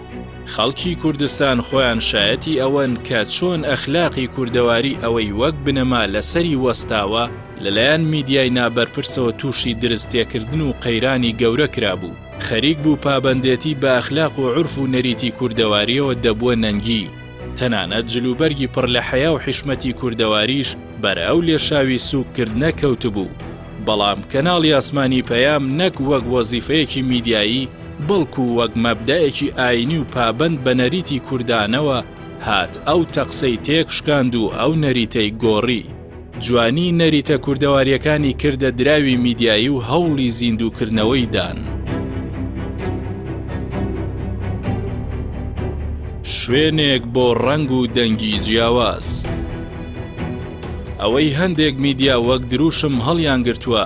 خەڵکی کوردستان خۆیان شایەتی ئەوەن کە چۆن ئەخلاقی کوردەواری ئەوەی وەک بنەما لەسەری وەستاوە لەلایەن میدیای نابەرپرسەوە تووشی درستێکردن و قەیرانی گەورە کرابوو خەریک بوو پابەندێتی بە ئەخلاق و عورف و نەریتی کوردەواریەوە دەبووە نەنگی تەنانەت جلوبەرگی پڕ لە حەیا و حیشمەتی کوردەواریش بەرە ئەو لێشاوی سووککردنە کەوتبوو بەڵام کەناڵی ئاسمانی پەیام نەک وەک وەزیفەیەکی میدیایی بەڵکو وەک مەبدایەکی ئاینی و پابەند بە نەریتی کوردانەوە هات ئەو تەقسەی تێکشکاند و ئەو نەریتەی گۆڕی جوانی نەریتە کوردەواریەکانی کردە دراوی میدیایی و هەوڵی زیندووکردنەوەی دان شوێنێک بۆ ڕەنگ و دەنگی جیاواز ئەوەی هەندێک میدیا وەک دروشم هەڵیان گرتووە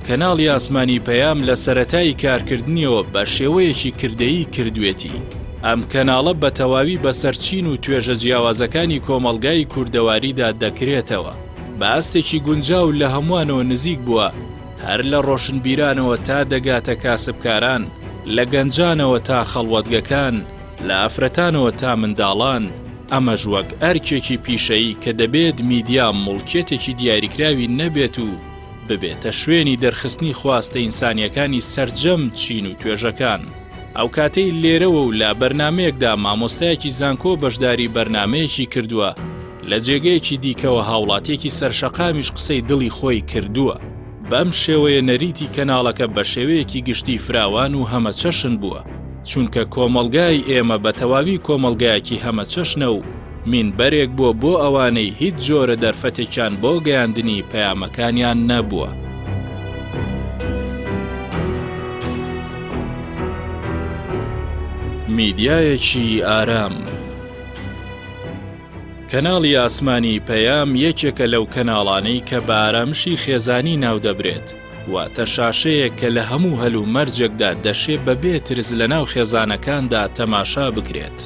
کەناڵی ئاسمانی پەیام لە سەرەتایی کارکردنیەوە بە شێوەیەکی کردەیی کردوێتی ئەم کەناڵە بە تەواوی بە سەرچین و توێژە جیاوازەکانی کۆمەلگای کوردەواریدا دەکرێتەوە باستێکی گونجاو لە هەمووانەوە نزیک بووە هەر لە ڕۆشنبیرانەوە تا دەگاتە کاسبکاران لە گەنجانەوە تا خەڵوەتگەکان لە ئافرەتانەوە تا منداڵان ئەمەش وەک ئەرکێکی پیشەیی کە دەبێت میدیا مڵکێتێکی دیاریکراوی نەبێت و ببێتە شوێنی دەرخستنی خواستە ئینسانیەکانی سەرجەم چین و توێژەکان ئەو کاتەی لێرەوە و لە بەرنمەیەکدا مامۆستایەکی زانکۆ بەشداری بەرنمەیەکی کردووە لە جێگەیەکی دیکەوە هاوڵاتێکی سەرشەقامیش قسەی دڵی خۆی کردووە بەم شێوەیە نەریتی کەناڵەکە بە شێوەیەکی گشتی فراوان و هەمە چەشن بووە چونکە کۆمەلگای ئێمە بە تەواوی کۆمەلگایەکی هەمە چەشنە و مینبەرێک بووە بۆ ئەوانەی هیچ جۆرە دەرفەتێکیان بۆ گەیاندنی پەیامەکانیان نەبووە. میدیایەکی ئارام کەناڵی ئاسمانی پەیام یەکێکە لەو کەناڵانەی کە بە ئارامشی خێزانی ناودەبرێت واتە شاشەیەک کە لە هەموو هەلو مەرجێکدا دەشێت بەبێ ترس لە ناو خێزانەکاندا تەماشا بکرێت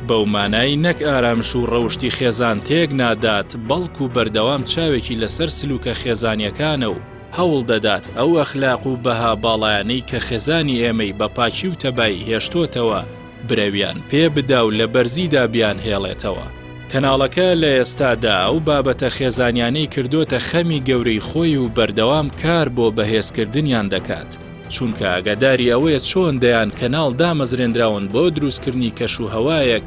بەو مانای نەک ئارامش و ڕەوشتی خێزان تێک نادات بەڵکو بەردەوام چاوێکی لەسەر سلوکە خێزانیەکانە و هەوڵ دەدات ئەو ئەخلاق و بەها باڵایانەی کە خێزانی ئێمەی بە پاچی و تەبایی هێشتۆتەوە برەویان پێ بدا و لە بەرزیدا بیان هێڵێتەوە. کەناڵەکە لە ئێستادا ئەو بابەتە خێزانیانەی کردوتە خەمی گەورەی خۆی و بەردەوام کار بۆ بەهێزکردنیان دەکات چونکە ئاگاداری ئەوەیە چۆن دەیان کەناڵ دامەزرێنراون بۆ دروستکردنی کەشوهەوایەک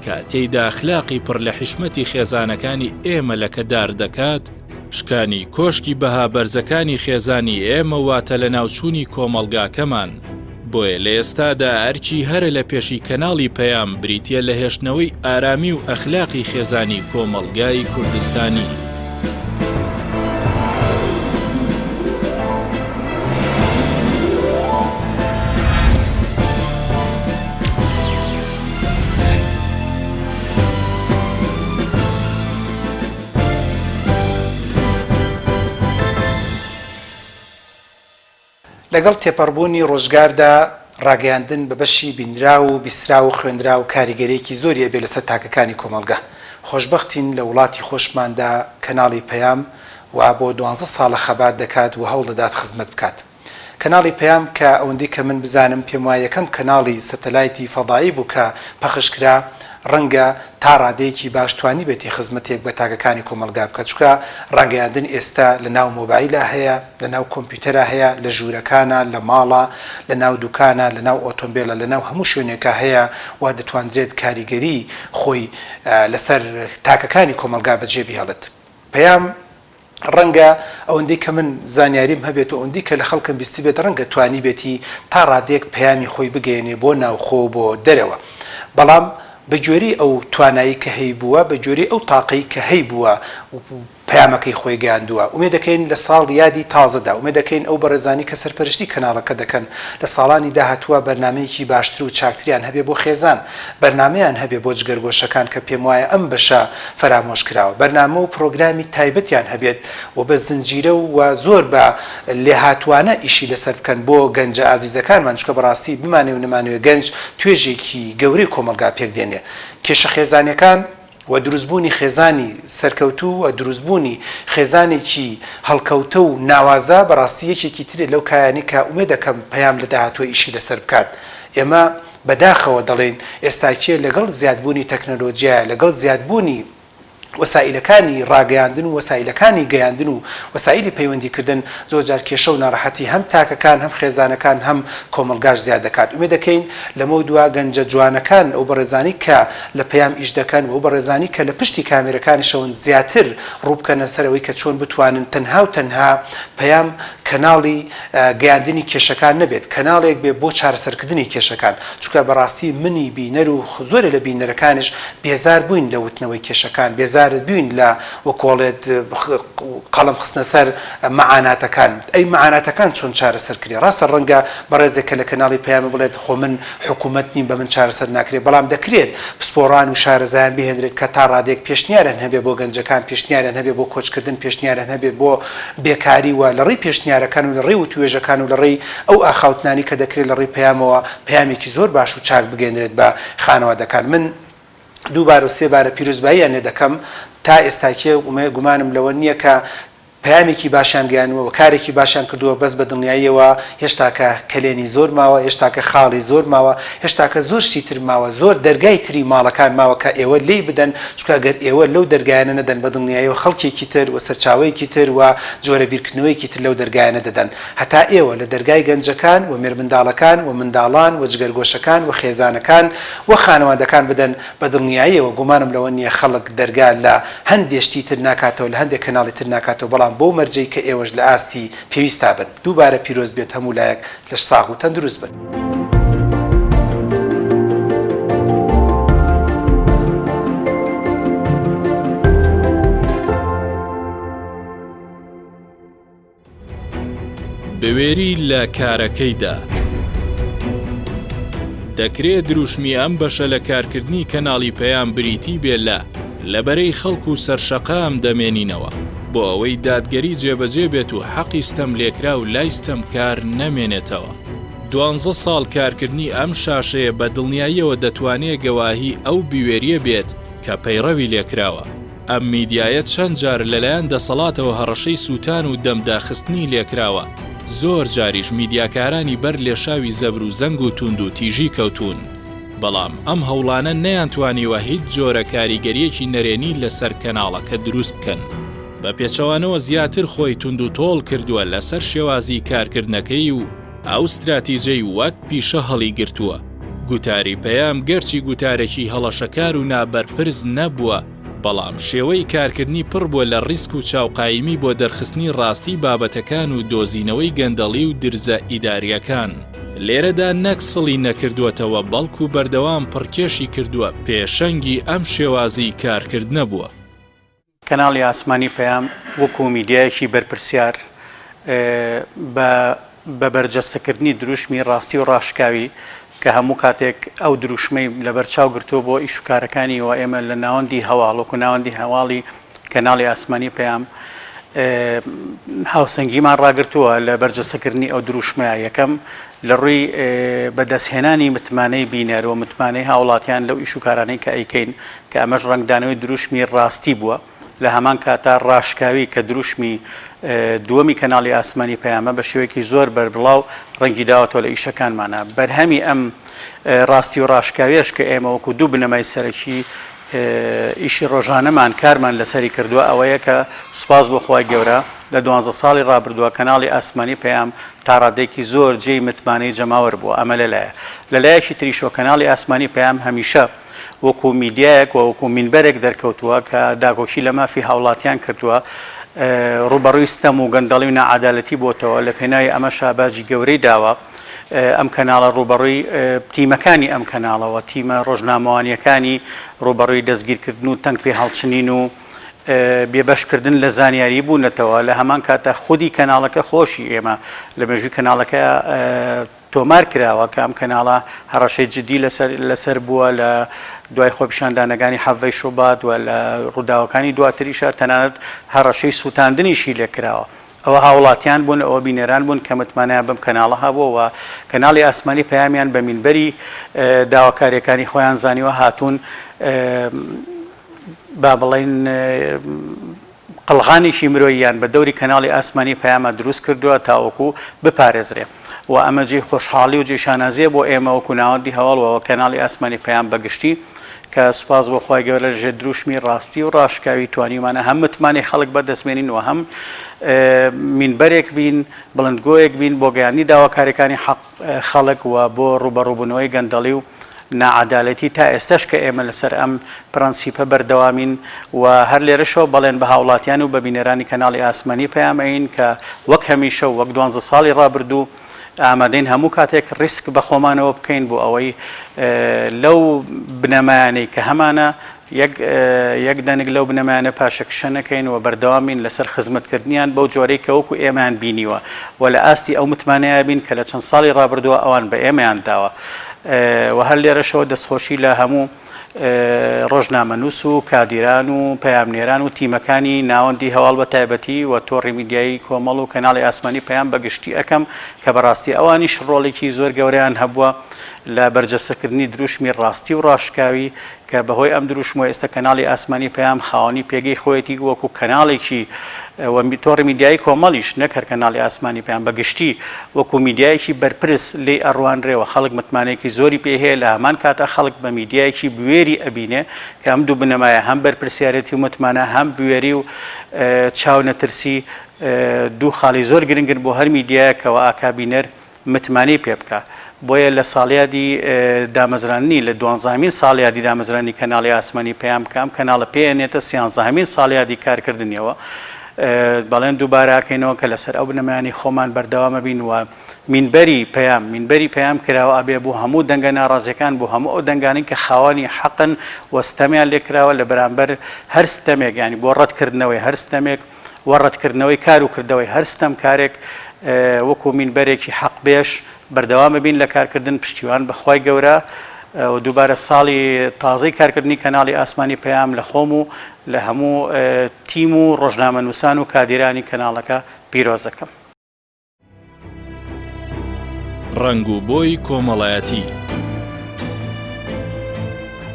کە تێیدا ئەخلاقی پڕ لە حیشمەتی خێزانەکانی ئێمە لەکەدار دەکات شکانی کۆشکی بەها بەرزەکانی خێزانی ئێمە واتە لە ناوچوونی کۆمەلگاکەمان بۆیە لە ئێستادا ئەرکی هەرە لە پێشی کەناڵی پەیام بریتیە لە هێشتنەوەی ئارامی و ئەخلاقی خێزانی کۆمەلگای کوردستانی. لەگەڵ تێپەڕبوونی ڕۆژگاردا ڕاگەیاندن بە بەشی بینرا و بیسرا و خوێندرا و کاریگەرێکی زۆری بێ لەسەر تاکەکانی کۆمەلگا. خۆشببختین لە وڵاتی خۆشماندا کەناڵی پەیام و بۆ 12 ساڵە خەبات دەکات و هەوڵ دەدات خزمەت بکات. کەناڵی پەیام کە ئەوەندەی کە من بزانم پێم وایە یەکەم کەناڵی سەتەلایتی فەضایی بوو کە پەخشکرا ڕەنگە تا ڕادەیەکی باش توانی بێتی خزمەتێک بە تاکەکانی کۆمەلگا بکە چکە ڕاگەیاندن ئێستا لە ناو مۆبایلە هەیە، لە ناو کۆمپیوتەرە هەیە، لە ژوورەکانە، لە ماڵە، لە ناو دوکانە، لە ناو ئۆتۆمبیلە، لە ناو هەموو شوێنێکە هەیە و دەتوانرێت کاریگەری خۆی لەسەر تاکەکانی کۆمەلگا بەجێ بهێڵێت. پەیام ڕەنگە ئەوەندەی کە من زانیاریم هەبێت و ئەوەندەی کە لە خەڵکم بیستی بێت ڕەنگە توانی بێتی تا ڕادێک پەیامی خۆی بگەێنێ بۆ ناوخۆ بۆ دەرەوە. بەڵام بەجۆری ئەو توانایی کە هەی بووە، بەجۆری ئەو تاقەی کە هەی بووە پەیامەکەی خۆی گەیاندووە. ومێ دەکەین لە ساڵ یادی تازەدا، ومێ دەکەین ئەو بەڕێزانی کە سەرپەرشتی کەناڵەکە دەکەن لە ساڵانی داهاتووە بەرنمەیەکی باشتر و چاکتریان هەبێ بۆ خێزان، بەرنمەیان هەبێ بۆ جگەرگۆشەکان کە پێم وایە ئەم بەشە فەرامۆش کراوە، بەرنامە و پرۆگرامی تایبەتیان هەبێت و بە زنجیرە و زۆر بە لێهاتوانە ئیشی لەسەر بکەن بۆ گەنجە ئازیزەکانمان، چکە بەڕاستی بمانێ و نمانوێ گەنج توێژێکی گەورەی کۆمەلگا پێک دێنێ. کێشە خێزانەکان و دروستبوونی خێزانی سەرکەوتوو و دروستبوونی خێزانێکی هەڵکەوتە و ناوازە بەڕاستی یەکێکی ترێ لەو کایانی کە ئومێ دەکەم پەیام لە داهاتوە ئیشی لەسەر بکات. ئێمە بەداخەوە دەڵێن ئێستاکێ لەگەڵ زیادبوونی تەکنەلۆجیایە، لەگەڵ زیادبوونی وەسائلەکانی ڕاگەیاندن و وەسائلەکانی گەیاندن و وەسائلی پەیوەندیکردن زۆرجار کێشە و ناڕەحەتی هەم تاکەکان هەم خێزانەکان هەم کۆمەلگاش زیاد دەکات. ومێ دەکەین لەمە دووە گەنجە جوانەکان ئەو بەڕێزانی کە لە پەیام ئیش دەکەن و ئەو بەڕێزانی کە لە پشتی کامێرەکانیشەون زیاتر ڕووبکەنە سەرەوەی کە چۆن بتوانن تەنها و تەنها پەیام کەناڵی گەیاندنی کێشەکان نەبێت، کەناڵێک بێ بۆ چارەسەرکردنی کێشەکان، چونکە بەڕاستی منی بینەر و زۆرە لە بینەرەکانش بێزار بووین لە وتنەوەی کێشەکان، بێزارت بووین لە وەکۆڵێت قەڵم خستنە سەر مەعاناتەکان. ئەی مەعاناتەکان چۆن چارەسەرکردی؟ ڕاستە ڕەنگە بەڕێزێکە لە کەناڵی پەیامە بڵێت خۆ من حکوومەت نیم بە من چارەسەر ناکرێت، بەڵام دەکرێت پسپۆڕان و شارەزایان بهێنرێت کە تا ڕادێک پێشنیارن هەبێ بۆ گەنجەکان، پێشنیارن هەبێ بۆ کۆچکردن، پێشنیارن هەبێ بۆ بێکاری و لە ڕێی پێشنیارەکان و لە ڕێی و توێژەکان و لە ڕێی ئەو ئاخاوتنانی کە دەکرێت لە ڕێی پەیامەوە پەیامێکی زۆر باش و چاک بگەێنرێت بە خانەوادەکان. من دووبارە و سێبارە پیرۆزباییان لێ دەکەم تا ئێستاکێ گومانم لەوە نییە کە پەیامێکی باشیان گەیاندووە، کارێکی باشیان کردووە، بەس بە دڵنیاییەوە هێشتاکە کلێنی زۆر ماوە، هێشتاکە خاڵی زۆر ماوە، هێشتاکە زۆر شتی تر ماوە، زۆر دەرگای تری ماڵەکان ماوە کە ئێوە لێی بدەن، چونکە گەر ئێوە لەو دەرگایانە نەدەن بە دڵنیاییەوە خەڵکێکی تر و سەرچاوەیەکی تر و جۆرە بیرکردنەوەیکی تر لەو دەرگایانە دەدەن. هەتا ئێوە لە دەرگای گەنجەکان و مێرمنداڵەکان و منداڵان و جگەرگۆشەکان و خێزانەکان و خانەوادەکان بدەن بە دڵنیاییەوە. گومانم لەوە نییە خەڵک دەرگا لە هەندێشتی تر ناکاتەوە، لە هەندێک کەناڵی تر ناکاتەوە، بەڵام بۆ مەرجەی کە ئێوەش لە ئاستی پێویستا بن. دووبارە پیرۆز بێت هەموو لایەک لە ساغ و تەندروست بن. بوێری لە کارەکەیدا دەکرێت دروشمی ئەم بەشە لە کارکردنی کەناڵی پەیام بریتی بێت لەبەرەی خەڵک و سەرشەقام دەمێنینەوە بۆ ئەوەی دادگەری جێبەجێ بێت و حەقی ستەم لێکرا و لای ستەمکار نەمێنێتەوە. 12 ساڵ کارکردنی ئەم شاشەیە بە دڵنیاییەوە دەتوانێت گەواهی ئەو بیوێریە بێت کە پەیڕەوی لێکراوە. ئەم میدیایەت چەند جار لەلایەن دەسەڵاتەوە هەڕەشەی سووتان و دەمداخستنی لێکراوە. زۆر جاریش میدیاکارانی بەر لێشاوی زەبر و زەنگ و توند و تیژی کەوتون، بەڵام ئەم هەوڵانە نەیانتوانیوە هیچ جۆرە کاریگەریەکی نەرێنی لەسەر کەناڵەکە دروست بکەن. بە پێچەوانەوە زیاتر خۆی تند و تۆڵ کردووە لەسەر شێوازی کارکردنەکەی و ئەو استراتیژەی وەک پیشە هەڵی گرتووە. گوتاری پەیام گەرچی گوتارێکی هەڵەشەکار و نابەرپرز نەبووە، بەڵام شێوەی کارکردنی پڕ بووە لە ڕیسک و چاوقایمی بۆ دەرخستنی ڕاستی بابەتەکان و دۆزینەوەی گەندەڵی و درزە ئیداریەکان. لێرەدا نەک سڵی نەکردووەتەوە، بەڵکو و بەردەوام پڕکێشی کردووە، پێشەنگی ئەم شێوازی کارکردنە بووە. کەناڵی ئاسمانی پەیام وەکو میدیایەکی بەرپرسیار بە بەرجەستەکردنی دروشمی ڕاستی و ڕاشکاوی کە هەموو کاتێک ئەو دروشمەی لەبەرچاو گرتووە بۆ ئیش و کارەکانی و ئێمە لە ناوەندی هەواڵ وەکو ناوەندی هەواڵی کەناڵی ئاسمانی پەیام هاوسەنگیمان ڕاگرتووە لە بەرجەسەکردنی ئەو دروشمەیە یەکەم لە ڕووی بەدەستهێنانی متمانەی بینەرەوە متمانەی هاوڵاتیان لەو ئیشوکارانەی کە ئەیکەین کە ئەمەش ڕنگدانەوەی دروشمی ڕاستی بووە لە هەمان کاتا ڕاشکاوی کە دروشمی دووەمی کەناڵی ئاسمانی پەیامە بە شێوەیەکی زۆر بەربڵاو ڕەنگی داوەتەوە لە ئیشەکانمانە بەرهەمی ئەم ڕاستی و ڕاشکاویش کە ئێمە وەکو دوو بنەمای سەرەکی ئیشی ڕۆژانەمان کارمان لەسەری کردووە ئەوەیە کە سوپاس بۆ خۆی گەورە لە 12 ساڵی ڕابردووە کەناڵی ئاسمانی پەیام تا ڕادێکی زۆر جێی متمانەی جەماوەر بووە ئەمە لەلایە لەلایەکی تریشەوە کەناڵی ئاسمانی پەیام هەمیشە وەکو میدیایەک و وەکو مینبەرێک دەرکەوتووە کە داگۆکی لە مافی هاوڵاتیان کردووە ڕوبەڕووی ستەم و گەندەڵی و نەعادالەتی بۆتەوە لە پێناوی ئەمە شاباجی گەورەی داوە ئەم کەناڵە ڕوبەڕووی تیمەکانی ئەم کەناڵەوە تیمە ڕۆژنامەوانیەکانی ڕوبەڕووی دەستگیرکردن و تەنگ پێ هەڵچنین و بێبەشکردن لە زانیاری بوونەتەوە لە هەمان کاتە خودی کەناڵەکە خۆشی ئێمە لە مێژووی کەناڵەکە تۆمار کراوە کە ئەم کەناڵە هەڕەشەی جدی لەسەر بووە لە دوای خۆپیشاندانەکانی حەڤەی شوبات و لە ڕووداوەکانی دواتریشە تەنانەت هەڕەشەی سووتاندنیشی لێکراوە ئەوە هاوڵاتیان بوون ئەوە بینێران بوون کە متمانەیان بەم کەناڵە هەبووە کەناڵی ئاسمانی پەیامیان بە مینبەری داواکاریەکانی خۆیان زانیوە هاتوون با بڵێن قەڵغانێکی مرۆییان بە دەوری کەناڵی ئاسمانی پەیامە دروست کردووە تاوەکو بپارێزرێ و ئەمە جێی خۆشحاڵی و جێشانازیە بۆ ئێمە وەکو ناوەندی هەواڵەوە کەناڵی ئاسمانی پەیام بەگشتی کە سوپاس بۆ خۆی گەورە لە ژێر دروشمی ڕاستی و ڕاشکاوی توانیمانە هەم متمانی خەڵک بەدەستمێنین و هەم مینبەرێک بین بڵندگۆیەک بین بۆ گەیاندنی داواکاریەکانی خەڵک و بۆ ڕوبەڕووبوونەوەی گەندەڵی و نەعادالەتی تا ئێستش کە ئێمە لەسەر ئەم پرەنسیپە بەردەوامین و هەر لێرەشەوە بەڵێن بە هاوڵاتیان و بە بینەرانی کەناڵی ئاسمانی پەیامەین کە وەک هەمیشە و وەک 12 ساڵی ڕابردوو ئامادەین هەموو کاتێک ریسک بە خۆمانەوە بکەین بۆ ئەوەی لەو بنەمایانەی کە هەمانە یەک دەنگ لەو بنەمایانە پاشەکشە نەکەین و بەردەوامین لەسەر خزمەتکردنیان بەو جۆرەی کە وەکو ئێمەیان بینیوە و لە ئاستی ئەو متمانەیە بین کە لە چەند ساڵی ڕابردووە ئەوان بە ئێمەیان داوە و هەر لێرەشەوە دەستخۆشی لە هەموو ڕۆژنامەنووس و کادیران و پەیامنێران و تیمەکانی ناوەندی هەواڵ بە تایبەتی و تۆڕی میدیایی کۆمەڵ و کەناڵی ئاسمانی پەیام بەگشتی ئەەکەم کە بەڕاستی ئەوانیش ڕۆڵێکی زۆر گەورەیان هەبووە لە بەرجەسەکردنی دروشمی ڕاستی و ڕاشکاوی کە بەهۆی ئەم دروشمەوە ئێستا کەناڵی ئاسمانی پەیام خاوەنی پێگەی خۆیەتی وەکو کەناڵێکی تۆڕی میدیایی کۆمەڵیش نەکرد کەناڵی ئاسمانی پەیام بەگشتی وەکو میدیایەکی بەرپرس لێ ئەڕوانرێەوە خەڵک متمانەیەکی زۆری پێ هەیە لە هەمان کاتە خەڵک بە میدیایەکی بوێری ئەبینێ کە ئەم دوو بنەمایە هەم بەرپرسیارەتی و متمانە هەم بوێری و چاو نەترسی دوو خاڵی زۆر گرنگن بۆ هەر میدیایەکەوە ئاکابینەر متمانەی پێ بکە بۆیە لە ساڵیادی دامەزرانی لە 12مین ساڵیادی دامەزرانی کەناڵی ئاسمانی پەیام کام کەناڵە پێێنێتە 13مین ساڵیادی کارکردنیەوە بەڵێن دووباراکەینەوە کە لەسەر ئەو بنەمایانی خۆمان بەردەوامە بین و مینبەری پەیام کراوە ئەبێ بۆ هەموو دەنگە ناڕازیەکان بۆ هەموو ئەو دەنگانی کە خاوەنی حەقن وەستەمیان لێکراوە لە بەرامبەر هەر ستەمێک ینی بۆ ڕەتکردنەوەی هەر ستەمێک وەڕەتکردنەوەی کار و کردەوەی هەر ستەم کارێک وەکو مینبەرێکی حەقبێش بەردەوامە بین لە کارکردن پشتیوان بەخوای گەورە و دووبارە ساڵی تازەی کارکردنی کەناڵی ئاسمانی پەیام لە خۆم و لە هەموو تیم و ڕۆژنامەنووسان و کادیرانی کەناڵەکە پیرۆزەکەم. ڕنگ و بۆی کۆمەڵایەتی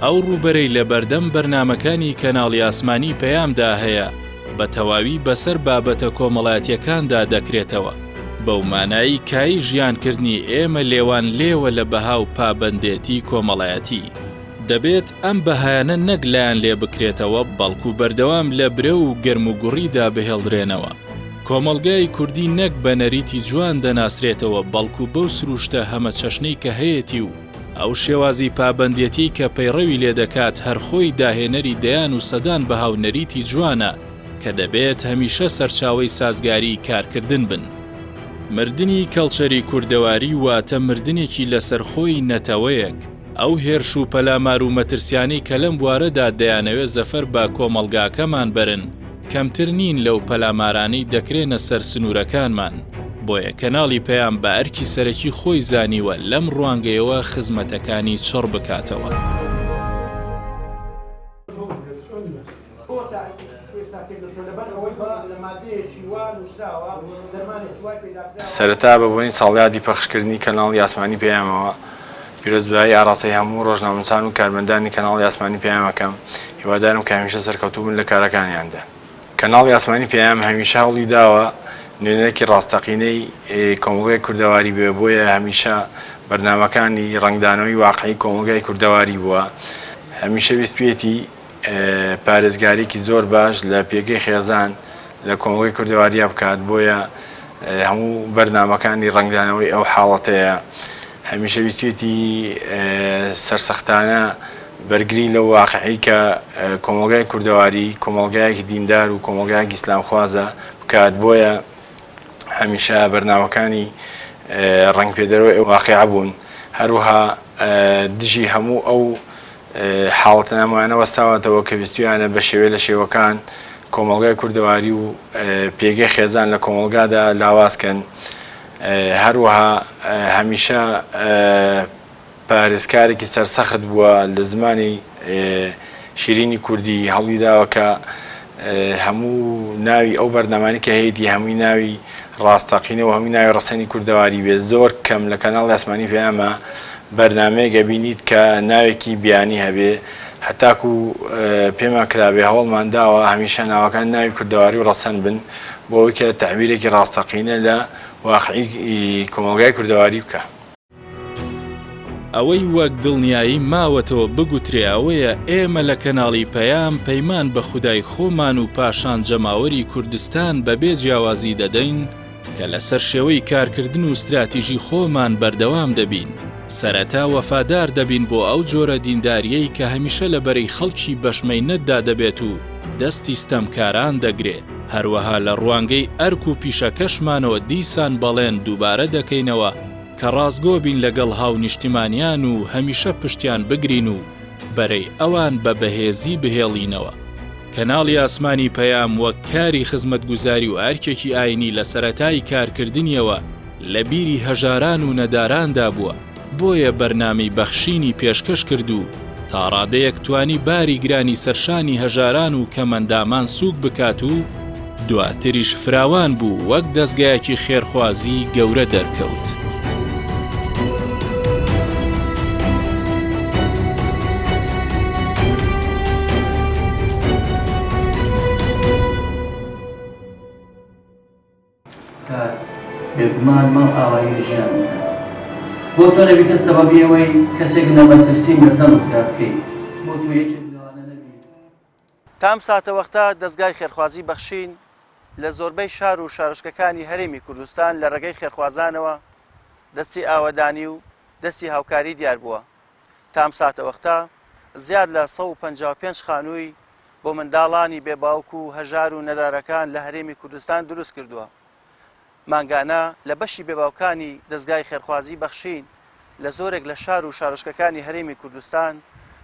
ئەو ڕووبەرەی لە بەردەم بەرنامەکانی کەناڵی ئاسمانی پەیامدا هەیە بە تەواوی بەسەر بابەتە کۆمەڵایەتیەکاندا دەکرێتەوە بەو مانایی کای ژیانکردنی ئێمە لێوان لێوە لە بەها و پابەندێتی کۆمەڵایەتی دەبێت ئەم بەهایانە نەک لایەن لێ بکرێتەوە بەڵکو بەردەوام لە برە و گەرم و گوڕیدا بهێڵدرێنەوە کۆمەڵگای کوردی نەک بە نەریتی جوان دەناسرێتەوە بەڵکو بەو سروشتە هەمە چەشنەی کە هەیەی و ئەو شێوازی پابەندێتی کە پەیڕەوی لێ دەکات هەرخۆی داهێنەری دەیان و سەدان بە هاونەریتی جوانە کە دەبێت هەمیشە سەرچاوەی سازگاری کارکردن بن. مردنی کەڵچەری کوردەواری واتە مردنێکی لەسەرخۆی نەتەوەیەک ئەو هێرش و پەلامار و مەترسیانی کە لەم بوارەدا دەیانەوێت زەفەر بە کۆمەڵگاکەمان برن کەمتر نین لەو پەلامارانەی دەکرێنە سەر سنوورەکانمان بۆیە کەناڵی پەیام بە ئەرکی سەرەکی خۆی زانیوە لەم ڕوانگەیەوە خزمەتەکانی چڕ بکاتەوە. لە مادەیە سەرەتا بەبوونی ساڵیادی پەخشکردنی کەناڵی ئاسمانی پەیامەوە پیرۆزبایی ئاڕاستەی هەموو ڕۆژنامەنووسان و کارمەندانی کەناڵی ئاسمانی پەیامەکەم هیوادارم کە هەمیشە سەرکەوتوو بن لە کارەکانیاندا. کەناڵی ئاسمانی پەیام هەمیشە هەوڵی داوە نوێنەرێکی ڕاستەقینەی کۆمەڵگەی کوردەواری بێ، بۆیە هەمیشە بەرنامەکانی ڕنگدانەوەی واقعی کۆمەڵگای کوردەواری بووە. هەمیشە ویستوێتی پارێزگارێکی زۆر باش لە پێگەی خێزان لە کۆمەڵگەی کوردەواریە بکات، بۆیە هەموو بەرنامەکانی ڕنگدانەوەی ئەو حاڵەتەیە هەمیشە ویستوێتی سەرسەختانە بەرگری لە واقعی کە کۆمەڵگای کوردەواری کۆمەڵگایەکی دیندار و کۆمەڵگایەکی ئیسلامخوازە بکات، بۆیە هەمیشە بەرنامەکانی ڕنگپێدەرەوەی ئەو واقعە بوون. هەروەها دژی هەموو ئەو حاڵەتە نامۆیانە وەستاوەتەوە کە ویستویانە بە شێوەیە لە شێوەکان کۆمەڵگای کوردەواری و پێگەی خێزان لە کۆمەڵگادا لاوازکەن. هەروەها هەمیشە پارێزکارێکی سەرسەخت بووە لە زمانی شیرینی کوردی، هەڵی داوە کە هەموو ناوی ئەو بەرنامانی کە هەیەی هەمووی ناوی ڕاستەقینە و هەمووی ناوی ڕەسەنی کوردەواری بێ. زۆر کەم لە کەناڵی ئاسمانی پەیامە بەرنامەیەکە بینیت کە ناوێکی بیانی هەبێ، هەتاکو پێمان کرابێ هەوڵمان داوە هەمیشە ناوەکان ناوی کوردەواری و ڕەسەن بن بۆ ئەوەی کە تەعبیرێکی ڕاستەقینە لە واقعی کۆمەڵگای کوردەواری بکە. ئەوەی وەک دڵنیایی ماوەتەوە بگوترێ ئەوەیە ئێمە لە کەناڵی پەیام پەیمان بە خودای خۆمان و پاشان جەماوەری کوردستان بەبێ جیاوازی دەدەین کە لەسەر شێوەی کارکردن و استراتیژی خۆمان بەردەوام دەبین. سەرەتا وەفادار دەبین بۆ ئەو جۆرە دینداریەی کە هەمیشە لە بەرەی خەڵکی بەشمەینەتدا دەبێت و دەستی ستەمکاران دەگرێت. هەروەها لە ڕوانگەی ئەرک و پیشەکەشمانەوە دیسان بەڵێن دووبارە دەکەینەوە کە ڕازگۆ بین لەگەڵ هاو نیشتیمانیان و هەمیشە پشتیان بگرین و بەرەی ئەوان بە بەهێزی بهێڵینەوە. کەناڵی ئاسمانی پەیام وەک کاری خزمەتگوزاری و ئەرکێکی ئاینی لە سەرەتای کارکردنیەوە لە بیری هەژاران و نەداراندا بووە، بۆیە بەرنامەی بەخشینی پێشکەش کرد و تا ڕادەیەک توانی باری گرانی سەرشانی هەژاران و کەمەندامان سووک بکات و دواتریش فراوان بوو وەک دەستگایەکی خێرخوازی گەورە دەرکەوت. بێگومان ماڵ ئاوایی لە ژیان بۆ تۆ نەبیتە سەبەبی ئەوەی کەسێک نەمەترسی مردە مزگار بکەیت، بۆ تۆ یەکێک لەوانە نەبی. تام ساتە وەختا دەستگای خێرخوازی بەخشین لە زۆربەی شار و شارشکەکانی هەرێمی کوردستان لە ڕێگەی خێرخوازانەوە دەستی ئاوەدانی و دەستی هاوکاری دیار بووە. تام ساتە وەختا زیاد لە 155 خانووی بۆ منداڵانی بێباوک و هەژار و نەدارەکان لە هەرێمی کوردستان دروست کردووە. مانگانە لە بەشی بێباوکانی دەستگای خێرخوازی بەخشین لە زۆرێک لە شار و شارشکەکانی هەرێمی کوردستان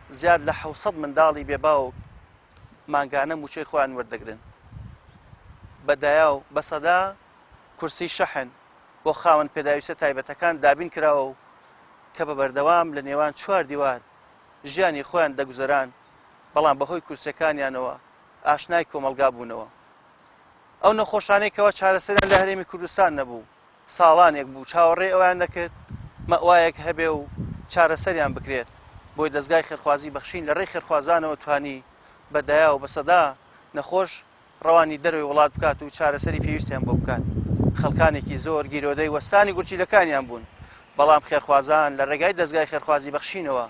زیاد لە 700 منداڵی بێباوک مانگانە موچەی خۆیان وەردەگرن. بەدایە و بەسەدا کورسی شەحن بۆ خاوەن پێداویستە تایبەتەکان دابین کراوە و کە بە بەردەوام لە نێوان 4 دیوار ژیانی خۆیان دەگوزەران، بەڵام بەهۆی کورسەکانیانەوە ئاشنای کۆمەلگا بوونەوە. ئەو نەخۆشانەی کەەوە چارەسەریان لە هەرێمی کوردستان نەبوو، ساڵانێک بوو چاوەڕێ ئەویان نەکرد مەوایەک هەبێ و چارەسەریان بکرێت، بۆی دەستگای خێرخوازی بەخشین لە ڕێی خێرخوازانەوە توانی بەدایە و بەسەدا نەخۆش ڕەوانی دەروی وڵات بکات و چارەسەری پێویستیان بۆ بکات. خەڵکانێکی زۆر گیرۆدەی وەستانی گورچیلەکانیان بوون، بەڵام خێرخوازان لە ڕێگای دەستگای خێرخوازی بەخشینەوە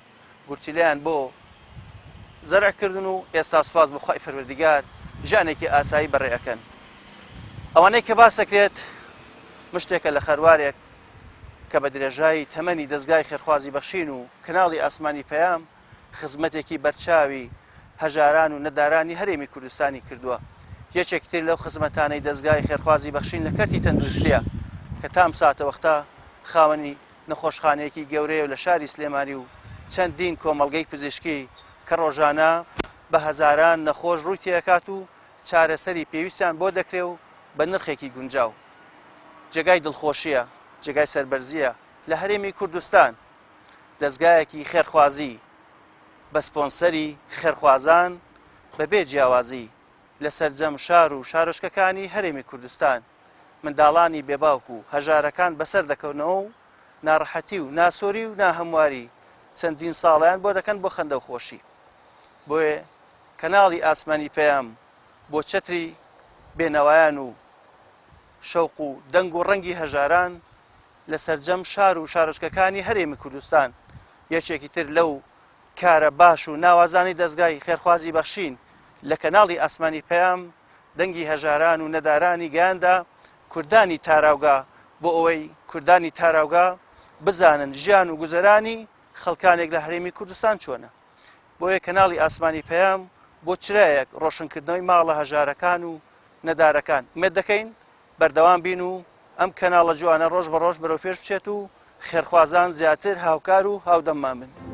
گورچیلەیان بۆ زەرعکردن و ئێستا سوپاس بەخوای پەروەردیگار ژانێکی ئاسایی بەڕێەکەن. ئەوانەی کە باس دەکرێت مشتێکە لە خەروارێک کە بە درێژایی تەمەنی دەستگای خێرخوازی بەخشین و کەناڵی ئاسمانی پەیام خزمەتێکی بەرچاوی هەژاران و نەدارانی هەرێمی کوردستانی کردووە. یەکێکتر لەو خزمەتانەی دەستگای خێرخوازی بەخشین لە کەرتی تەندروستیە کە تام ساتە وەختا خاوەنی نەخۆشخانەیەکی گەورەیە لە شاری سلێمانی و چەندین کۆمەڵگەی پزیشکی کە ڕۆژانە بە هەزاران نەخۆش ڕووی تێکات و چارەسەری پێویستیان بۆ دەکرێ و بە نرخێکی گونجاو. جێگای دڵخۆشیە، جێگای سەربەرزیە لە هەرێمی کوردستان. دەستگایەکی خێرخوازی بە سپۆنسەری خێرخوازان بەبێ جیاوازی لە سەرجەم شار و شارۆچکەکانی هەرێمی کوردستان منداڵانی بێباوک و هەژارەکان بەسەر دەکەونەوە و ناڕەحەتی و ناسۆری و ناهەمواری چەندین ساڵیان بۆ دەکەن بۆ خەندە و خۆشی. بۆیە کەناڵی ئاسمانی پەیام بۆ چەتری بێنەوایان و شەوق و دەنگ و ڕەنگی هەژاران لە سەرجەم شار و شارۆچکەکانی هەرێمی کوردستان یەکێکی تر لەو کارە باش و ناوازانی دەستگای خێرخوازی بەخشین لە کەناڵی ئاسمانی پەیام دەنگی هەژاران و نەدارانی گەیاندا کوردانی تاراوگا بۆ ئەوەی کوردانی تاراوگا بزانن ژیان و گوزەرانی خەڵکانێک لە هەرێمی کوردستان چۆنە. بۆیە کەناڵی ئاسمانی پەیام بۆ چرایەک ڕۆشنکردنەوەی ماڵە هەژارەکان و نەدارەکان مێد دەکەین بەردەوام بین و ئەم کەناڵە جوانە ڕۆژ بە ڕۆژ بەرەو پێش بچێت و خێرخوازان زیاتر هاوکار و هاودەممان بن.